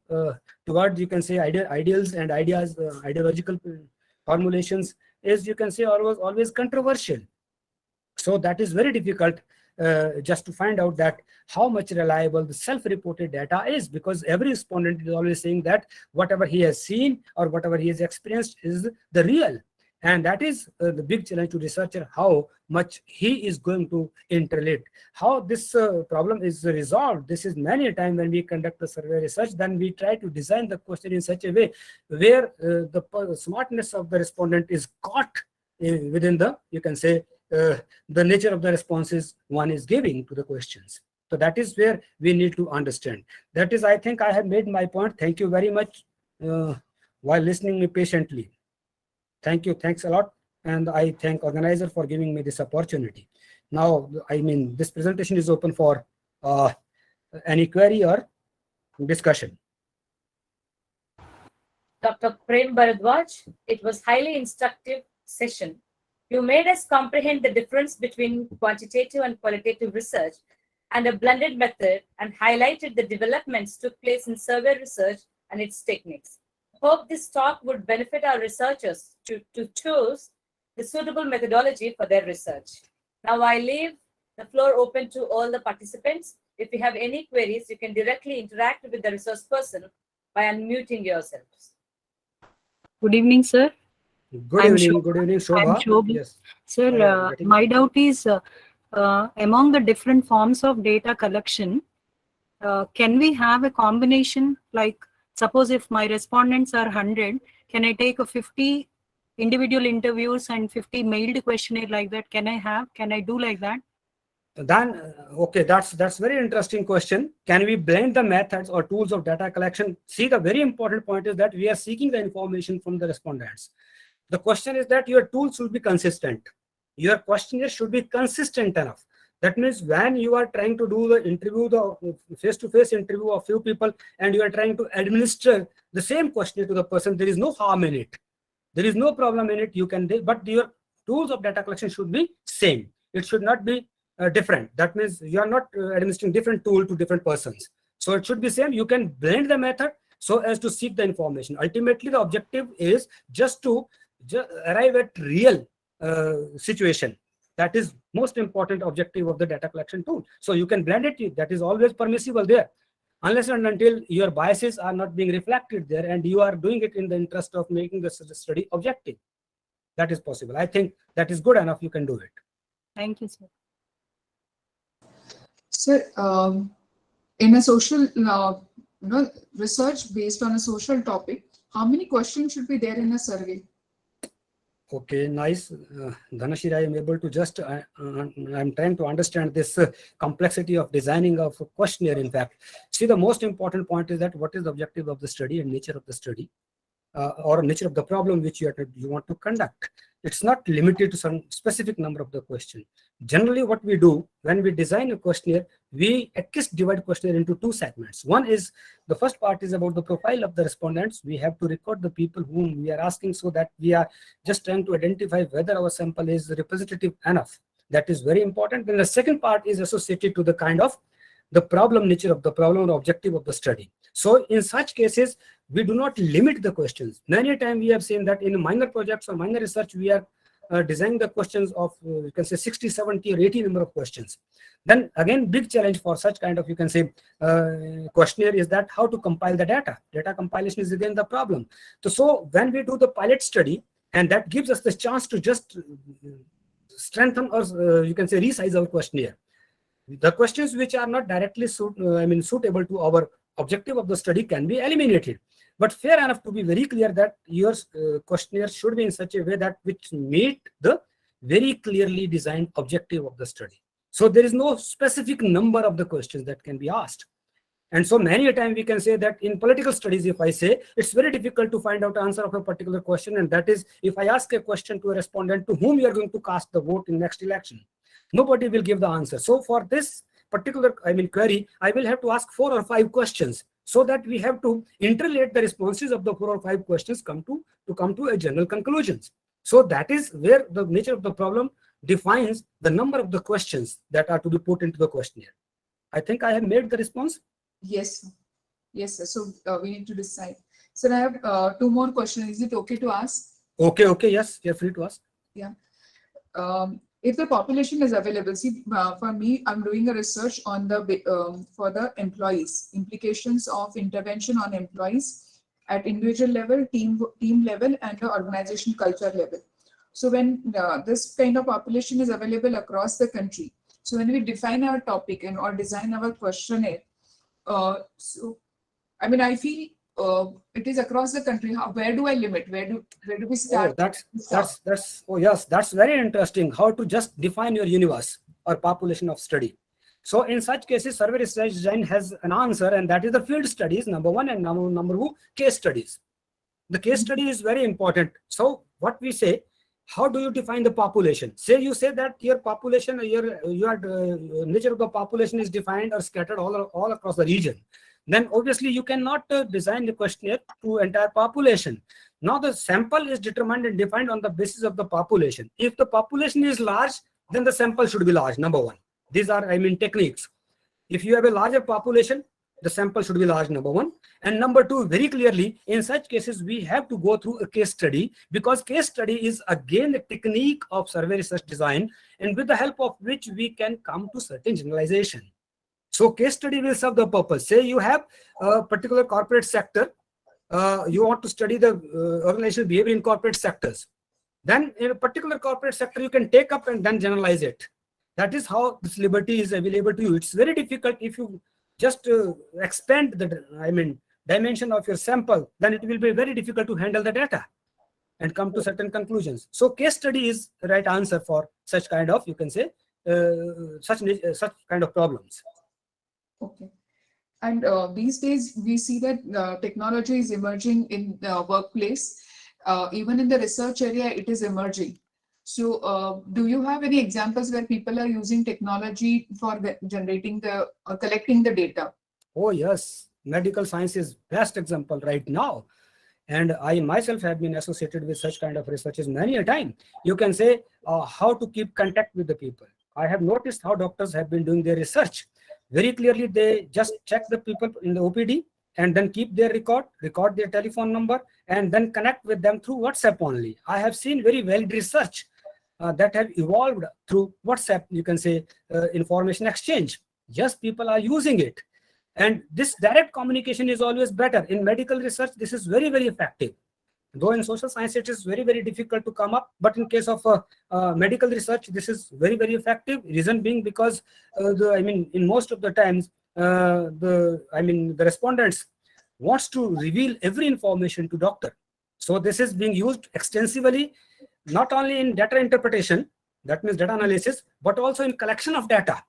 towards, you can say, ideals and ideas, ideological formulations is, you can say, always controversial. So that is very difficult just to find out that how much reliable the self-reported data is, because every respondent is always saying that whatever he has seen or whatever he has experienced is the real. And that is the big challenge to researcher, how much he is going to interrelate. How this problem is resolved. This is many a time when we conduct the survey research, then we try to design the question in such a way where the smartness of the respondent is caught within the, you can say, the nature of the responses one is giving to the questions. So that is where we need to understand. That is, I think I have made my point. Thank you very much while listening me patiently. Thank you. Thanks a lot. And I thank organizer for giving me this opportunity. Now, I mean, this presentation is open for any query or discussion. Dr. Prem Bharadwaj, it was highly instructive session. You made us comprehend the difference between quantitative and qualitative research and a blended method, and highlighted the developments took place in survey research and its techniques. Hope this talk would benefit our researchers to choose the suitable methodology for their research. Now I leave the floor open to all the participants. If you have any queries, you can directly interact with the resource person by unmuting yourselves. Good evening, sir. Good evening, Shobha. I'm Shobha. Yes. Sir, my doubt is among the different forms of data collection, can we have a combination? Like, suppose if my respondents are 100, can I take a 50 individual interviews and 50 mailed questionnaire like that? Can I do like that? Then, okay, that's very interesting question. Can we blend the methods or tools of data collection? See, the very important point is that we are seeking the information from the respondents. The question is that your tools should be consistent. Your questionnaire should be consistent enough. That means when you are trying to do the interview, the face-to-face interview of few people, and you are trying to administer the same questionnaire to the person, there is no harm in it. There is no problem in it. You can, but your tools of data collection should be same. It should not be different. That means you are not administering different tool to different persons. So it should be same. You can blend the method so as to seek the information. Ultimately, the objective is just to arrive at real situation. That is most important objective of the data collection tool. So you can blend it. That is always permissible there, unless and until your biases are not being reflected there, and you are doing it in the interest of making the study objective. That is possible. I think that is good enough. You can do it. Thank you, sir. Sir, in a social research based on a social topic, how many questions should be there in a survey? Okay, nice. Dhanashri, I am able to just, I'm trying to understand this complexity of designing of a questionnaire, in fact. See, the most important point is that what is the objective of the study and nature of the study, or nature of the problem which you want to conduct. It's not limited to some specific number of the question. Generally, what we do when we design a questionnaire, we at least divide questionnaire into two segments. One is, the first part is about the profile of the respondents. We have to record the people whom we are asking, so that we are just trying to identify whether our sample is representative enough. That is very important. Then the second part is associated to the kind of the problem, nature of the problem or objective of the study. So in such cases, we do not limit the questions. Many times we have seen that in minor projects or minor research, we are designing the questions of, you can say, 60, 70 or 80 number of questions. Then again, big challenge for such kind of, you can say, questionnaire is that how to compile the data. Data compilation is again the problem. So when we do the pilot study, and that gives us the chance to just strengthen or you can say resize our questionnaire. The questions which are not directly suitable to our objective of the study can be eliminated. But fair enough to be very clear that your questionnaire should be in such a way that which meet the very clearly designed objective of the study. So there is no specific number of the questions that can be asked. And so many a time we can say that in political studies, if I say, it's very difficult to find out the answer of a particular question. And that is, if I ask a question to a respondent to whom you are going to cast the vote in next election, nobody will give the answer. So for this particular, query, I will have to ask 4 or 5 questions, so that we have to interrelate the responses of the 4 or 5 questions to come to a general conclusions. So that is where the nature of the problem defines the number of the questions that are to be put into the questionnaire. I think I have made the response. Yes, sir. Yes, sir. So we need to decide. Sir, I have two more questions. Is it okay to ask? Okay, yes, you're free to ask. If the population is available, see, for me, I'm doing a research on the for the employees, implications of intervention on employees at individual level, team level, and the organization culture level. So when this kind of population is available across the country, so when we define our topic and or design our questionnaire, so I mean, I feel it is across the country. Where do I limit? Where do we Oh, start? oh yes, that's very interesting. How to just define your universe or population of study. So in such cases, survey research design has an answer, and that is the field studies, number one, and number two, case studies. The case study is very important. So what we say, how do you define the population? Say you say that your population, your nature of the population is defined or scattered all across the region. Then obviously you cannot design the questionnaire to entire population. Now the sample is determined and defined on the basis of the population. If the population is large, then the sample should be large, number one. These are, techniques. If you have a larger population, the sample should be large, number one. And number two, very clearly, in such cases, we have to go through a case study, because case study is again a technique of survey research design, and with the help of which we can come to certain generalization. So case study will serve the purpose. Say you have a particular corporate sector, you want to study the organizational behavior in corporate sectors. Then in a particular corporate sector, you can take up and then generalize it. That is how this liberty is available to you. It's very difficult if you just expand the dimension of your sample, then it will be very difficult to handle the data and come to certain conclusions. So case study is the right answer for such kind of, you can say, such kind of problems. Okay. And these days we see that technology is emerging in the workplace. Even in the research area, it is emerging. So do you have any examples where people are using technology for generating the collecting the data? Oh yes, medical science is best example right now. And I myself have been associated with such kind of researches many a time. You can say how to keep contact with the people. I have noticed how doctors have been doing their research. Very clearly, they just check the people in the OPD and then keep their record their telephone number, and then connect with them through WhatsApp only. I have seen very valid research that have evolved through WhatsApp, you can say, information exchange. Yes, people are using it. And this direct communication is always better. In medical research, this is very, very effective. Though in social science, it is very, very difficult to come up. But in case of medical research, this is very, very effective. Reason being because, in most of the times, the respondents wants to reveal every information to doctor. So this is being used extensively, not only in data interpretation, that means data analysis, but also in collection of data.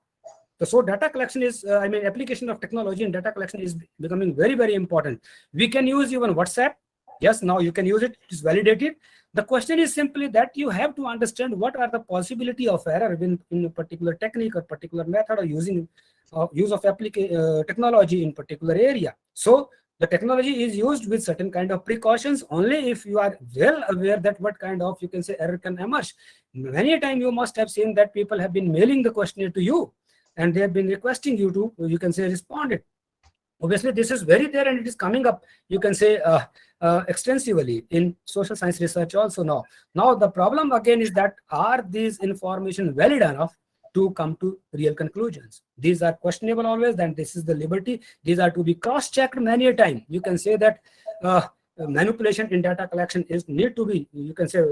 So data collection is, application of technology in data collection is becoming very, very important. We can use even WhatsApp. Yes, now you can use it. It is validated. The question is simply that you have to understand what are the possibility of error in a particular technique or particular method, or using use of technology in particular area. So the technology is used with certain kind of precautions only if you are well aware that what kind of, you can say, error can emerge. Many a time you must have seen that people have been mailing the questionnaire to you, and they have been requesting you to, you can say, respond it. Obviously, this is very there, and it is coming up, you can say, extensively in social science research also now. Now, the problem again is that are these information valid enough to come to real conclusions? These are questionable always, then this is the liberty. These are to be cross-checked many a time. You can say that manipulation in data collection is need to be, you can say,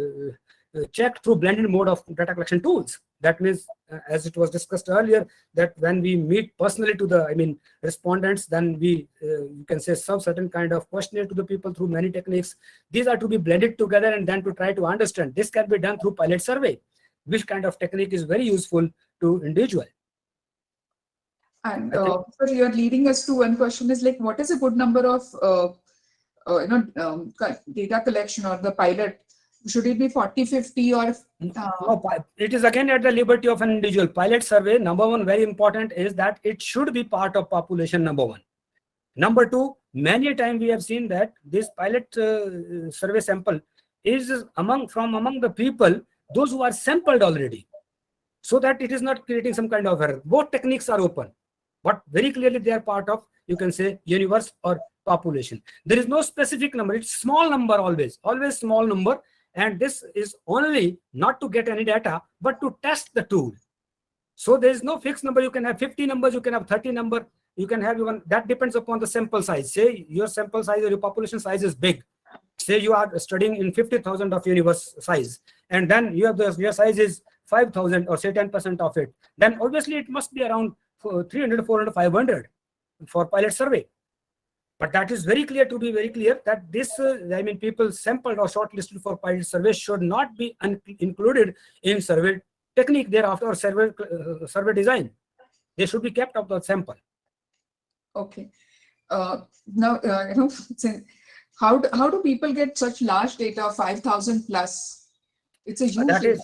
checked through blended mode of data collection tools. That means, as it was discussed earlier, that when we meet personally to the respondents, then we you can say some certain kind of questionnaire to the people through many techniques. These are to be blended together and then to try to understand. This can be done through pilot survey, which kind of technique is very useful to individual. And so you're leading us to one question is like, what is a good number of data collection or the pilot? Should it be 40, 50 or? No, it is again at the liberty of an individual. Pilot survey, number one, very important is that it should be part of population, number one. Number two, many a time we have seen that this pilot survey sample is among the people, those who are sampled already, so that it is not creating some kind of error. Both techniques are open. but very clearly they are part of, you can say, universe or population. There is no specific number. It's small number, always small number. And this is only not to get any data, but to test the tool. So there is no fixed number. You can have 50 numbers, you can have 30 number, you can have even, that depends upon the sample size. Say your sample size or your population size is big. Say you are studying in 50,000 of universe size, and then you have your size is 5,000, or say 10% of it. Then obviously it must be around 300, 400, 500 for pilot survey. But that is very clear, to be very clear, that this, people sampled or shortlisted for pilot survey should not be included in survey technique thereafter, or survey design. They should be kept out of the sample. Okay. Now, how do people get such large data, 5,000 plus? It's a huge data.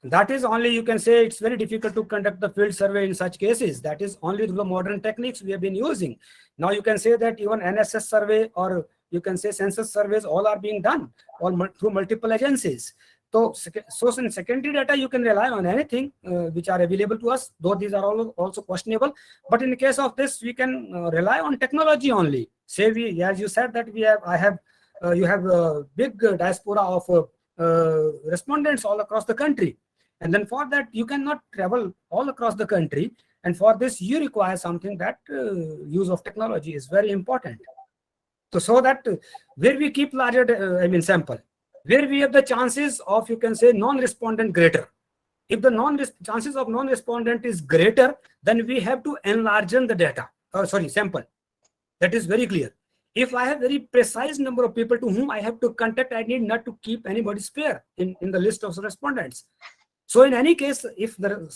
That is only, you can say, it's very difficult to conduct the field survey in such cases. That is only the modern techniques we have been using. Now you can say that even NSS survey, or you can say census surveys, all are being done through multiple agencies. So in secondary data, you can rely on anything which are available to us, though these are all also questionable. But in the case of this, we can rely on technology only. Say as you said that you have a big diaspora of respondents all across the country. And then for that, you cannot travel all across the country. And for this, you require something that use of technology is very important. So that where we keep larger, sample, where we have the chances of, you can say, non-respondent greater. If the chances of non-respondent is greater, then we have to enlarge the data, sample. That is very clear. If I have very precise number of people to whom I have to contact, I need not to keep anybody spare in the list of respondents. So in any case, if the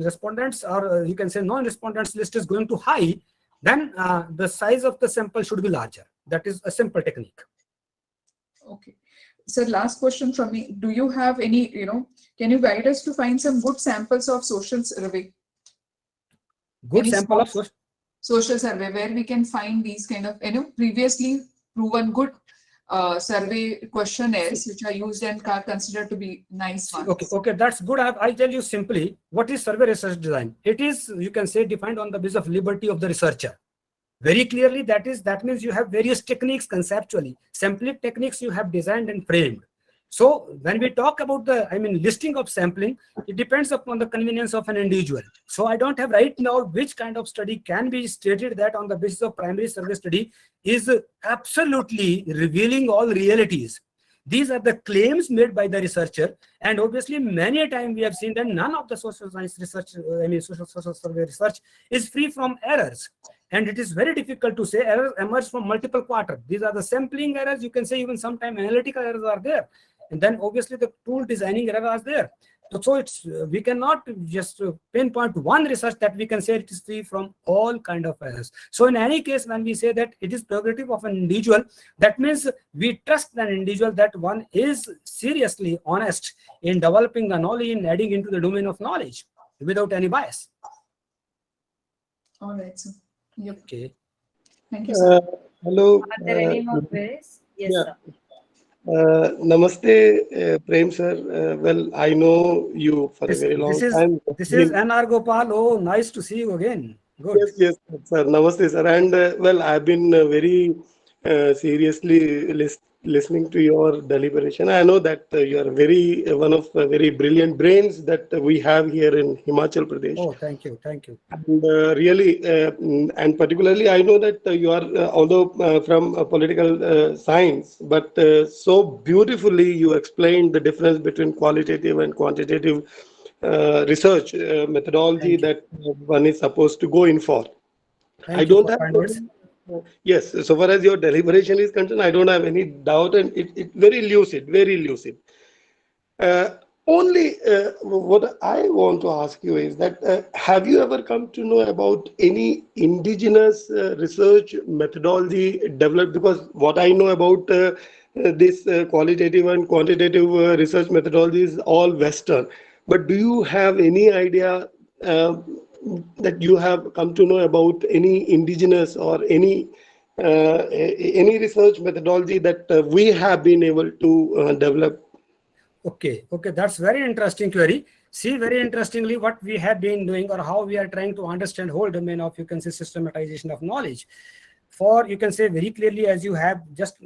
respondents, or you can say non-respondents list is going to high, then the size of the sample should be larger. That is a simple technique. Okay. So last question from me. Do you have any, can you guide us to find some good samples of social survey? Good Any sample of social survey where we can find these kind of, previously proven good survey questionnaires which are used and are considered to be nice ones. Okay, that's good. I'll tell you simply what is survey research design. It is, you can say, defined on the basis of liberty of the researcher. Very clearly, that means you have various techniques conceptually. Sampling techniques you have designed and framed. So when we talk about the, listing of sampling, it depends upon the convenience of an individual. So I don't have right now which kind of study can be stated that on the basis of primary survey study is absolutely revealing all realities. These are the claims made by the researcher, and obviously many a time we have seen that none of the social science research, social survey research is free from errors. And it is very difficult to say errors emerge from multiple quarters. These are the sampling errors. You can say even sometimes analytical errors are there. And then obviously the tool designing error is there. So we cannot just pinpoint one research that we can say it is free from all kind of errors. So in any case, when we say that it is prerogative of an individual, that means we trust an individual that one is seriously honest in developing the knowledge and adding into the domain of knowledge without any bias. All right, sir. Yep. Okay. Thank you, sir. Hello. Are there any more queries? Yes, yeah. sir. Namaste, Prem sir. Well, I know you for a very long time. This is N.R. Gopal. Oh, nice to see you again. Good. Yes, sir. Namaste, sir. And well, I've been very seriously listening to your deliberation. I know that you are one of very brilliant brains that we have here in Himachal Pradesh. Oh, thank you. And really, and particularly, I know that you are, although from political science, but so beautifully you explained the difference between qualitative and quantitative research methodology that one is supposed to go in for. I don't have. Yes, so far as your deliberation is concerned, I don't have any doubt, and it very lucid. Only what I want to ask you is that have you ever come to know about any indigenous research methodology developed? Because what I know about this qualitative and quantitative research methodology is all Western. But do you have any idea that you have come to know about any indigenous or any research methodology that we have been able to develop? Okay, that's very interesting query. see very interestingly what we have been doing or how we are trying to understand whole domain of, you can say, systematization of knowledge. For, you can say very clearly, as you have just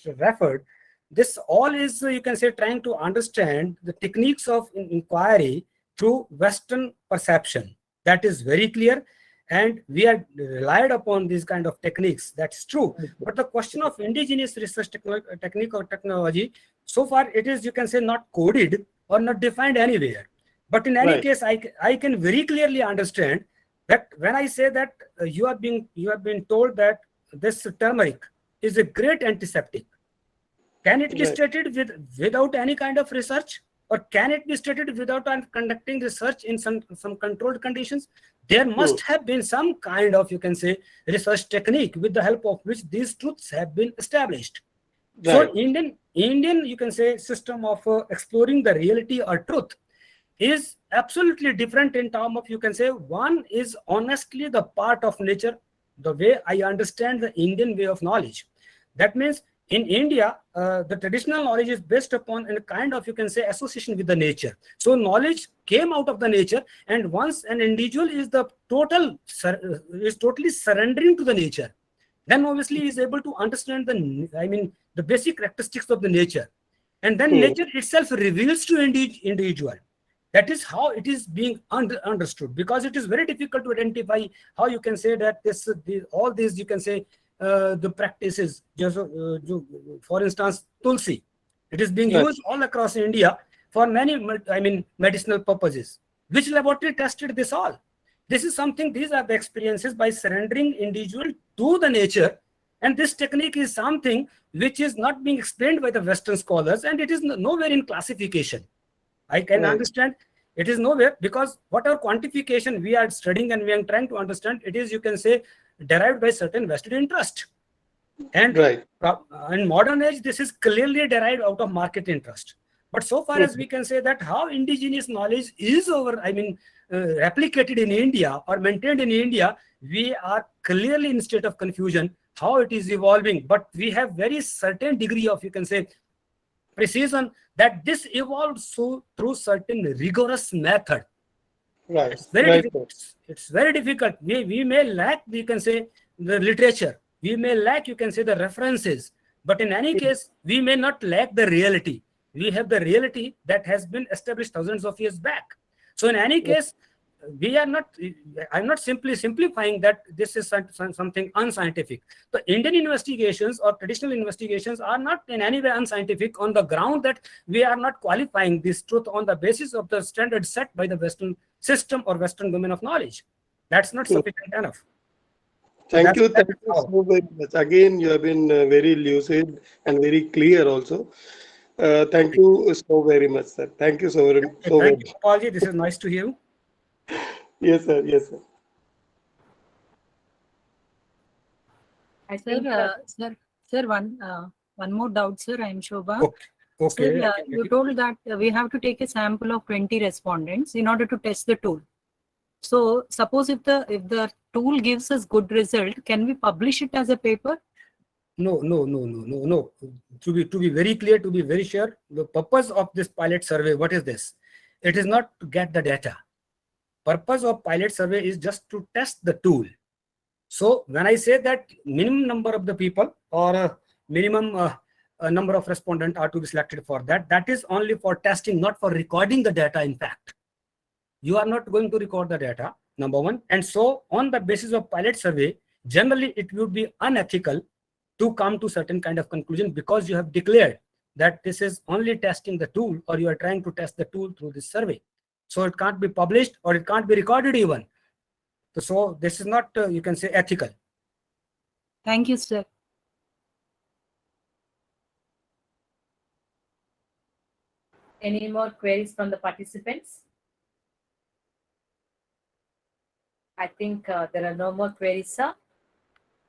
referred, this all is, you can say, trying to understand the techniques of inquiry through Western perception. That is very clear. And we are relied upon these kind of techniques. That's true. But the question of indigenous research technique or technology, so far it is, you can say, not coded or not defined anywhere. But in any Right. case, I can very clearly understand that when I say that you have been told that this turmeric is a great antiseptic. Can it be Right. stated without any kind of research? Or can it be stated without conducting research in some controlled conditions? There must have been some kind of, you can say, research technique with the help of which these truths have been established. So Right. Indian, you can say, system of exploring the reality or truth is absolutely different in terms of, you can say, one is honestly the part of nature, the way I understand the Indian way of knowledge. That means in India, the traditional knowledge is based upon a kind of, you can say, association with the nature. So knowledge came out of the nature, and once an individual is totally surrendering to the nature, then obviously he is able to understand the basic characteristics of the nature, and then nature itself reveals to individual. That is how it is being understood, because it is very difficult to identify how you can say that all these, you can say, the practices, just, for instance, tulsi, it is being Right. used all across India for many, medicinal purposes. Which laboratory tested this all? This is something, these are the experiences by surrendering individual to the nature. And this technique is something which is not being explained by the Western scholars, and it is nowhere in classification. I can Right. understand it is nowhere, because whatever quantification we are studying and we are trying to understand, it is, you can say, derived by certain vested interest. And Right. in modern age, this is clearly derived out of market interest. But so far as we can say that how indigenous knowledge is replicated in India or maintained in India, we are clearly in state of confusion how it is evolving. But we have very certain degree of, you can say, precision that this evolved through certain rigorous method. Right. It's very Right. difficult. It's very difficult. We may lack, you can say, the literature. We may lack, you can say, the references. But in any case, we may not lack the reality. We have the reality that has been established thousands of years back. So in any case, I'm not simply simplifying that this is something unscientific. The Indian investigations or traditional investigations are not in any way unscientific, on the ground that we are not qualifying this truth on the basis of the standard set by the Western system or Western domain of knowledge. That's not sufficient enough. Thank you. That's Thank you how. so very much. Again, you have been very lucid and very clear also. Thank you so very much, sir. Thank you so very much. Thank you, Gopalji. This is nice to hear you. Yes, sir. Yes, sir. I Sir, think sir, one more doubt, sir. I'm Shobha. Okay. Sir, you told that we have to take a sample of 20 respondents in order to test the tool. So suppose if the tool gives us good result, can we publish it as a paper? No. To be very clear, to be very sure, the purpose of this pilot survey, what is this? It is not to get the data. Purpose of pilot survey is just to test the tool. So when I say that minimum number of the people or minimum number of respondents are to be selected for that is only for testing, not for recording the data. In fact, you are not going to record the data, number one. And so on the basis of pilot survey, generally it would be unethical to come to certain kind of conclusion, because you have declared that this is only testing the tool, or you are trying to test the tool through this survey. So it can't be published or it can't be recorded even. So this is not, you can say, ethical. Thank you, sir. any more queries from the participants? I think there are no more queries, sir.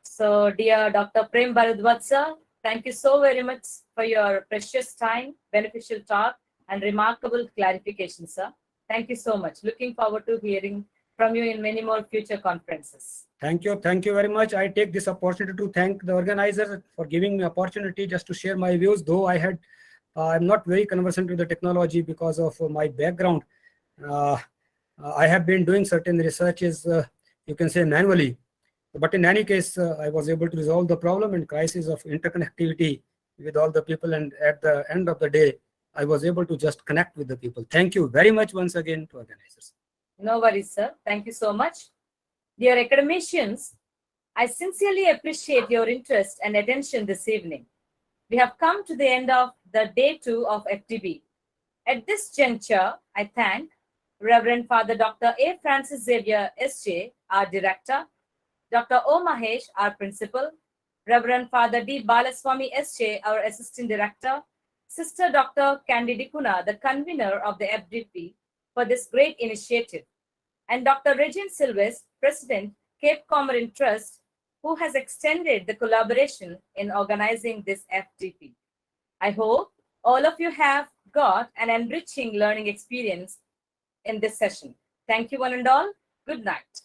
So, dear Dr. Prem Bharadwaj, sir, thank you so very much for your precious time, beneficial talk, and remarkable clarification, sir. Thank you so much. Looking forward to hearing from you in many more future conferences. Thank you very much. I take this opportunity to thank the organizers for giving me opportunity just to share my views, though I'm not very conversant with the technology because of my background. I have been doing certain researches, you can say manually, but in any case, I was able to resolve the problem and crisis of interconnectivity with all the people. And at the end of the day, I was able to just connect with the people. Thank you very much once again to organizers. No worries, sir. Thank you so much. Dear academicians, I sincerely appreciate your interest and attention this evening. We have come to the end of the day 2 of FTB. At this juncture, I thank Reverend Father Dr. A. Francis Xavier S.J., our director, Dr. O. Mahesh, our principal, Reverend Father D. Balaswamy S.J., our assistant director, Sister Dr. Candy Dikuna, the convener of the FDP, for this great initiative, and Dr. Regine Silves, President, Cape Comorin Trust, who has extended the collaboration in organizing this FDP. I hope all of you have got an enriching learning experience in this session. Thank you one and all. Good night.